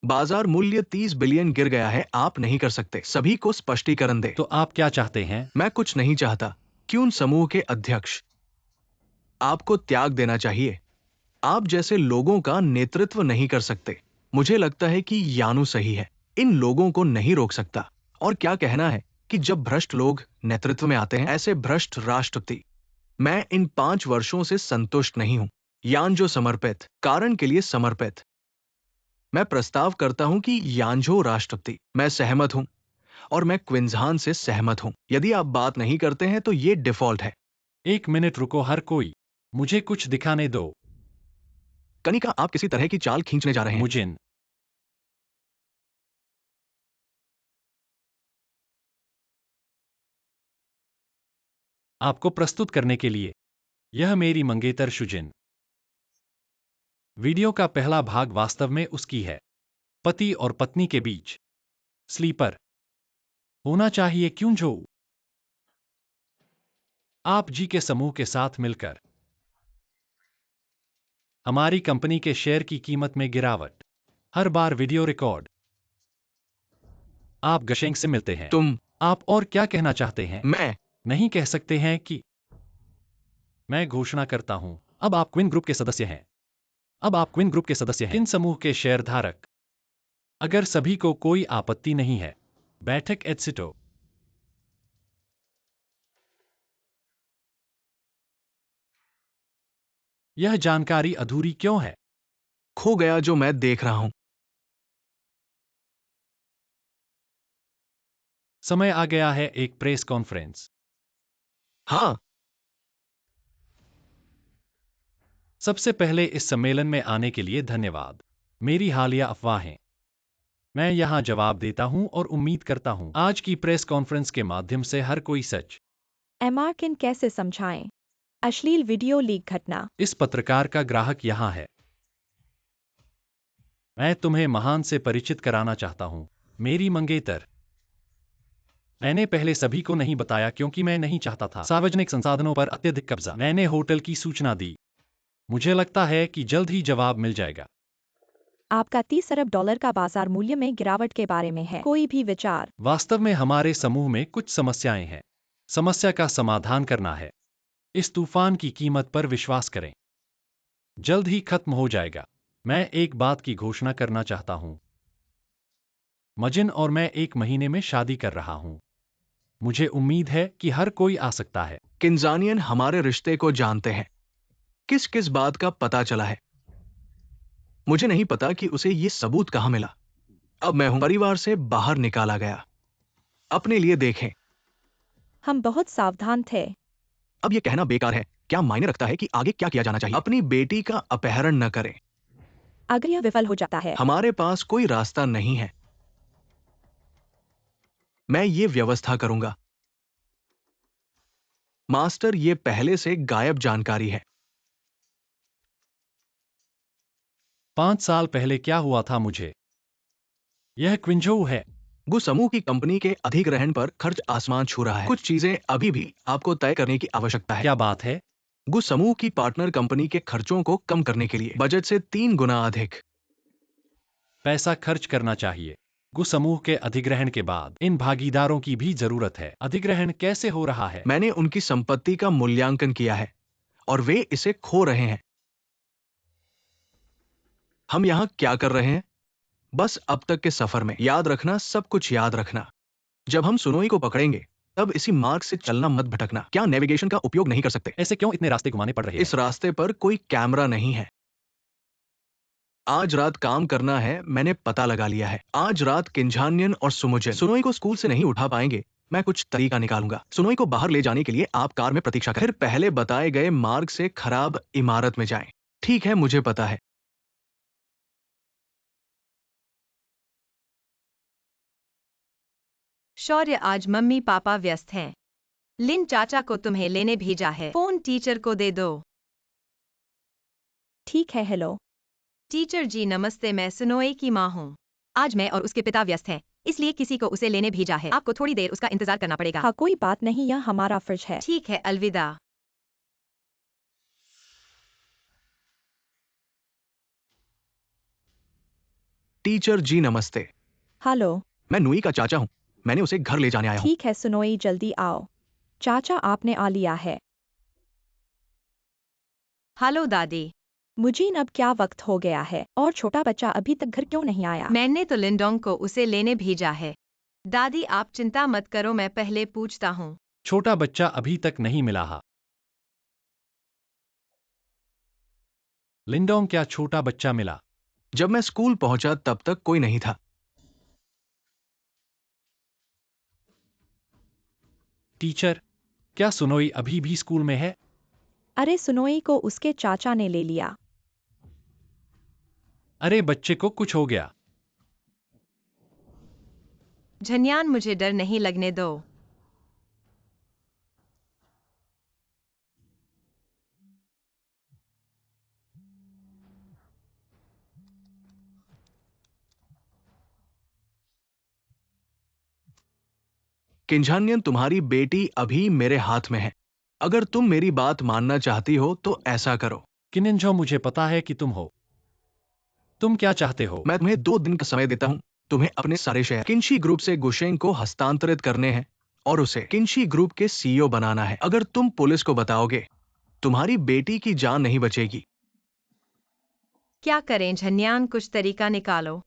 बाजार मूल्य 30 बिलियन गिर गया है। आप नहीं कर सकते। सभी को स्पष्टीकरण दे। तो आप क्या चाहते हैं? मैं कुछ नहीं चाहता। क्यों समूह के अध्यक्ष, आपको त्याग देना चाहिए। आप जैसे लोगों का नेतृत्व नहीं कर सकते। मुझे लगता है कि यानु सही है। इन लोगों को नहीं रोक सकता। और क्या कहना है कि जब भ्रष्ट लोग नेतृत्व में आते हैं, ऐसे भ्रष्ट राष्ट्रपति। मैं इन 5 वर्षों से संतुष्ट नहीं हूं। यानजो समर्पित, कारण के लिए समर्पित। मैं प्रस्ताव करता हूं कि यानजो राष्ट्रपति। मैं सहमत हूं और मैं क्विंझान से सहमत हूं। यदि आप बात नहीं करते हैं तो ये डिफॉल्ट है। 1 मिनट रुको हर कोई। मुझे कुछ दिखाने दो। कनिका, आप किसी तरह की चाल खींचने जा रहे हैं। मुजिन, आपको प्रस्तुत करने के लिए। यह मेरी मंगेतर शुजिन। वीडियो का पहला भाग वास्तव में उसकी है। पति और पत्नी के बीच स्लीपर होना चाहिए, क्यों जो? आप जी के समूह के साथ मिलकर हमारी कंपनी के शेयर की कीमत में गिरावट। हर बार वीडियो रिकॉर्ड। आप गशेंग से मिलते हैं। तुम, आप और क्या कहना चाहते हैं? मैं, नहीं कह सकते हैं कि मैं घोषणा करता हूं, अब आप क्विन ग्रुप के सदस्य हैं। अब आप क्विन ग्रुप के सदस्य हैं। किन समूह के शेयरधारक। अगर सभी को कोई आपत्ति नहीं है, बैठक एडसिटो। यह जानकारी अधूरी क्यों है? खो गया जो मैं देख रहा हूं। समय आ गया है एक प्रेस कॉन्फ्रेंस। हाँ, सबसे पहले इस सम्मेलन में आने के लिए धन्यवाद। मेरी हालिया अफवाहें। मैं यहां जवाब देता हूं और उम्मीद करता हूं आज की प्रेस कॉन्फ्रेंस के माध्यम से हर कोई सच। एमार्किन कैसे समझाएं अश्लील वीडियो लीक घटना। इस पत्रकार का ग्राहक यहां है। मैं तुम्हें महान से परिचित कराना चाहता हूं, मेरी मंगेतर। मैंने पहले सभी को नहीं बताया क्योंकि मैं नहीं चाहता था सार्वजनिक संसाधनों पर अत्यधिक कब्जा। मैंने होटल की सूचना दी। मुझे लगता है कि जल्द ही जवाब मिल जाएगा। आपका 30 अरब डॉलर का बाजार मूल्य में गिरावट के बारे में है कोई भी विचार? वास्तव में हमारे समूह में कुछ समस्याएं हैं। समस्या का समाधान करना है। इस तूफान की कीमत पर विश्वास करें। जल्द ही खत्म हो जाएगा। मैं एक बात की घोषणा करना चाहता हूँ। मजिन और मैं 1 महीने में शादी कर रहा हूँ। मुझे उम्मीद है कि हर कोई आ सकता है। किंजानियन हमारे रिश्ते को जानते हैं। किस किस बात का पता चला है? मुझे नहीं पता कि उसे ये सबूत कहाँ मिला। अब मैं हूं परिवार से बाहर निकाला गया। अपने लिए देखें। हम बहुत सावधान थे। अब ये कहना बेकार है। क्या मायने रखता है कि आगे क्या किया जाना चाहिए? अपनी बेटी का अपहरण न करें। अगर यह विफल हो जाता है, हमारे पास कोई रास्ता नहीं है। मैं ये व्यवस्था करूंगा। मास्टर, ये पहले से गायब जानकारी है। 5 साल पहले क्या हुआ था मुझे? यह क्विंजो है। गु समूह की कंपनी के अधिग्रहण पर खर्च आसमान छू रहा है। कुछ चीजें अभी भी आपको तय करने की आवश्यकता है। क्या बात है? गु समूह की पार्टनर कंपनी के खर्चों को कम करने के लिए बजट से 3 गुना अधिक। पैसा खर्च करना चाहिए। गु समूह के अधिग्रहण के बाद इन भागीदारों की भी जरूरत है। अधिग्रहण कैसे हो रहा है? मैंने उनकी संपत्ति का मूल्यांकन किया है और वे इसे खो रहे हैं। हम यहाँ क्या कर रहे हैं? बस अब तक के सफर में याद रखना, सब कुछ याद रखना। जब हम सुनोई को पकड़ेंगे तब इसी मार्ग से चलना, मत भटकना। क्या नेविगेशन का उपयोग नहीं कर सकते? ऐसे क्यों इतने रास्ते घुमाने पड़ रहे हैं? इस रास्ते पर कोई कैमरा नहीं है। आज रात काम करना है, मैंने पता लगा लिया है। आज रात किंझानियन और सुमुजन सुनोई को स्कूल से नहीं उठा पाएंगे। मैं कुछ तरीका निकालूंगा। सुनोई को बाहर ले जाने के लिए आप कार में प्रतीक्षा करें। फिर पहले बताए गए मार्ग से खराब इमारत में जाएं। ठीक है, मुझे पता है। शौर्य, आज मम्मी पापा व्यस्त हैं। लिन चाचा को तुम्हें लेने भेजा है। फोन टीचर को दे दो। ठीक है। हेलो टीचर जी नमस्ते, मैं सुनोए की माँ हूँ। आज मैं और उसके पिता व्यस्त हैं, इसलिए किसी को उसे लेने भेजा है। आपको थोड़ी देर उसका इंतजार करना पड़ेगा। हाँ, कोई बात नहीं, यह हमारा फर्ज है। ठीक है, अलविदा। टीचर जी नमस्ते। हेलो मैं नुई का चाचा हूँ। मैंने उसे घर ले जाने आया हूँ। ठीक है सुनोई, जल्दी आओ। चाचा, आपने आ लिया है। हेलो दादी। मुझीन, अब क्या वक्त हो गया है और छोटा बच्चा अभी तक घर क्यों नहीं आया? मैंने तो लिंडोंग को उसे लेने भेजा है। दादी आप चिंता मत करो, मैं पहले पूछता हूँ। छोटा बच्चा अभी तक नहीं मिला है। लिंडोंग, क्या छोटा बच्चा मिला? जब मैं स्कूल पहुंचा तब तक कोई नहीं था। टीचर, क्या सुनोई अभी भी स्कूल में है? अरे, सुनोई को उसके चाचा ने ले लिया। अरे, बच्चे को कुछ हो गया। झन्यान, मुझे डर नहीं लगने दो। किंझानियन, तुम्हारी बेटी अभी मेरे हाथ में है। अगर तुम मेरी बात मानना चाहती हो तो ऐसा करो। किनिंजो, मुझे पता है कि तुम हो। तुम क्या चाहते हो? मैं तुम्हें 2 दिन का समय देता हूँ। तुम्हें अपने सारे शेयर किंशी ग्रुप से गुशेंग को हस्तांतरित करने हैं और उसे किंशी ग्रुप के सीईओ बनाना है। अगर तुम पुलिस को बताओगे, तुम्हारी बेटी की जान नहीं बचेगी। क्या करें झन्यान, कुछ तरीका निकालो।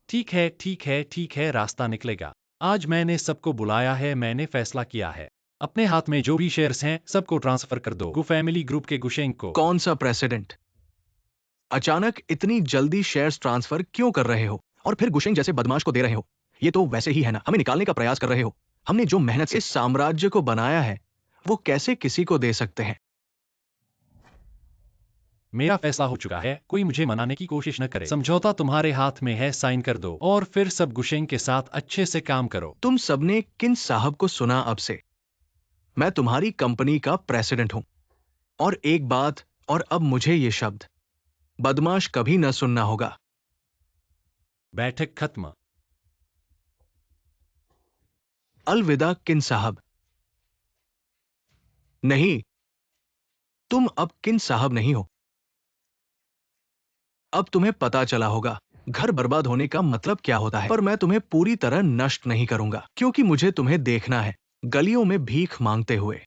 ठीक है, ठीक है, ठीक है, रास्ता निकलेगा। आज मैंने सबको बुलाया है, मैंने फैसला किया है। अपने हाथ में जो भी शेयर्स हैं, सबको ट्रांसफर कर दो गु फैमिली ग्रुप के गुशेंग को। कौन सा प्रेसिडेंट? अचानक इतनी जल्दी शेयर्स ट्रांसफर क्यों कर रहे हो? और फिर गुशेंग जैसे बदमाश को दे रहे हो? ये तो वैसे ही है ना, हमें निकालने का प्रयास कर रहे हो। हमने जो मेहनत से इस साम्राज्य को बनाया है, वो कैसे किसी को दे सकते हैं? मेरा फैसला हो चुका है, कोई मुझे मनाने की कोशिश न करे। समझौता तुम्हारे हाथ में है, साइन कर दो और फिर सब गुशेंग के साथ अच्छे से काम करो। तुम सबने किन साहब को सुना? अब से मैं तुम्हारी कंपनी का प्रेसिडेंट हूं। और एक बात, और अब मुझे ये शब्द बदमाश कभी न सुनना होगा। बैठक खत्म। अलविदा किन साहब। नहीं, तुम अब किन साहब नहीं हो। अब तुम्हें पता चला होगा घर बर्बाद होने का मतलब क्या होता है। पर मैं तुम्हें पूरी तरह नष्ट नहीं करूंगा, क्योंकि मुझे तुम्हें देखना है गलियों में भीख मांगते हुए।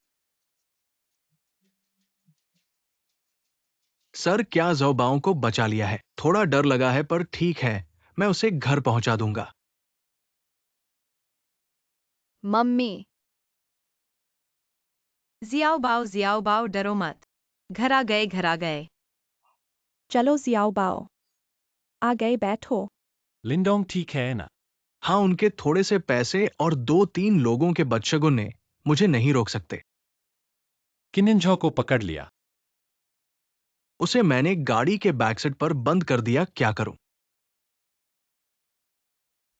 सर, क्या ज़ोबाओं को बचा लिया है। थोड़ा डर लगा है पर ठीक है, मैं उसे घर पहुंचा दूंगा। मम्मी, जियाओ बाओ डरो मत। घर आ गए, घर आ गए। चलो जियाओ बाओ, आ गए, बैठो। लिंडोंग ठीक है ना? हाँ, उनके थोड़े से पैसे और 2-3 लोगों के बदशगुन ने मुझे नहीं रोक सकते। किनिंझो को पकड़ लिया। उसे मैंने गाड़ी के बैकसीट पर बंद कर दिया, क्या करूं?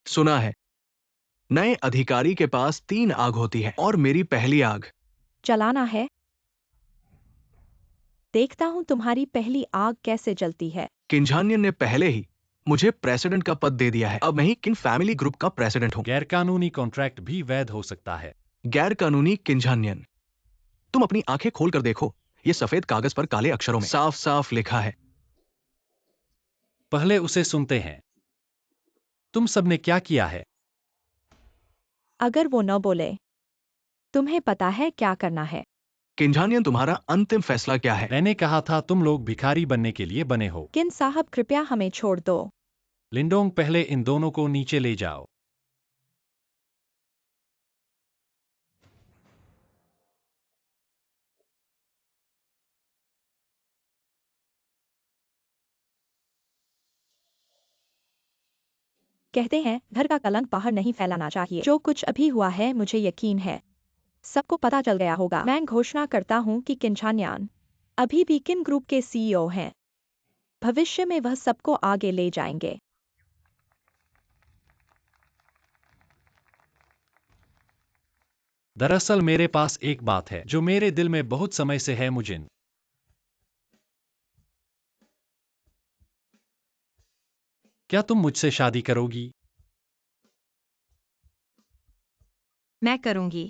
सुना है नए अधिकारी के पास 3 आग होती है और मेरी पहली आग। चलाना है। देखता हूँ तुम्हारी पहली आग कैसे जलती है। किंझानियन ने पहले ही मुझे प्रेसिडेंट का पद दे दिया है। अब मैं ही किन फैमिली ग्रुप का प्रेसिडेंट हूं। गैरकानूनी कॉन्ट्रैक्ट भी वैध हो सकता है। गैर कानूनी किंझानियन, तुम अपनी आंखें खोलकर देखो, ये सफेद कागज पर काले अक्षरों में साफ साफ लिखा है। पहले उसे सुनते हैं। तुम सबने क्या किया है? अगर वो न बोले, तुम्हें पता है क्या करना है। किंझानियन, तुम्हारा अंतिम फैसला क्या है? मैंने कहा था तुम लोग भिखारी बनने के लिए बने हो। किन साहब, कृपया हमें छोड़ दो। लिंडोंग, पहले इन दोनों को नीचे ले जाओ। कहते हैं घर का कलंक बाहर नहीं फैलाना चाहिए। जो कुछ अभी हुआ है मुझे यकीन है सबको पता चल गया होगा। मैं घोषणा करता हूँ कि किंझान्यान अभी भी किन ग्रुप के सीईओ हैं। भविष्य में वह सबको आगे ले जाएंगे। दरअसल मेरे पास एक बात है जो मेरे दिल में बहुत समय से है, मुजिन। क्या तुम मुझसे शादी करोगी? मैं करूंगी।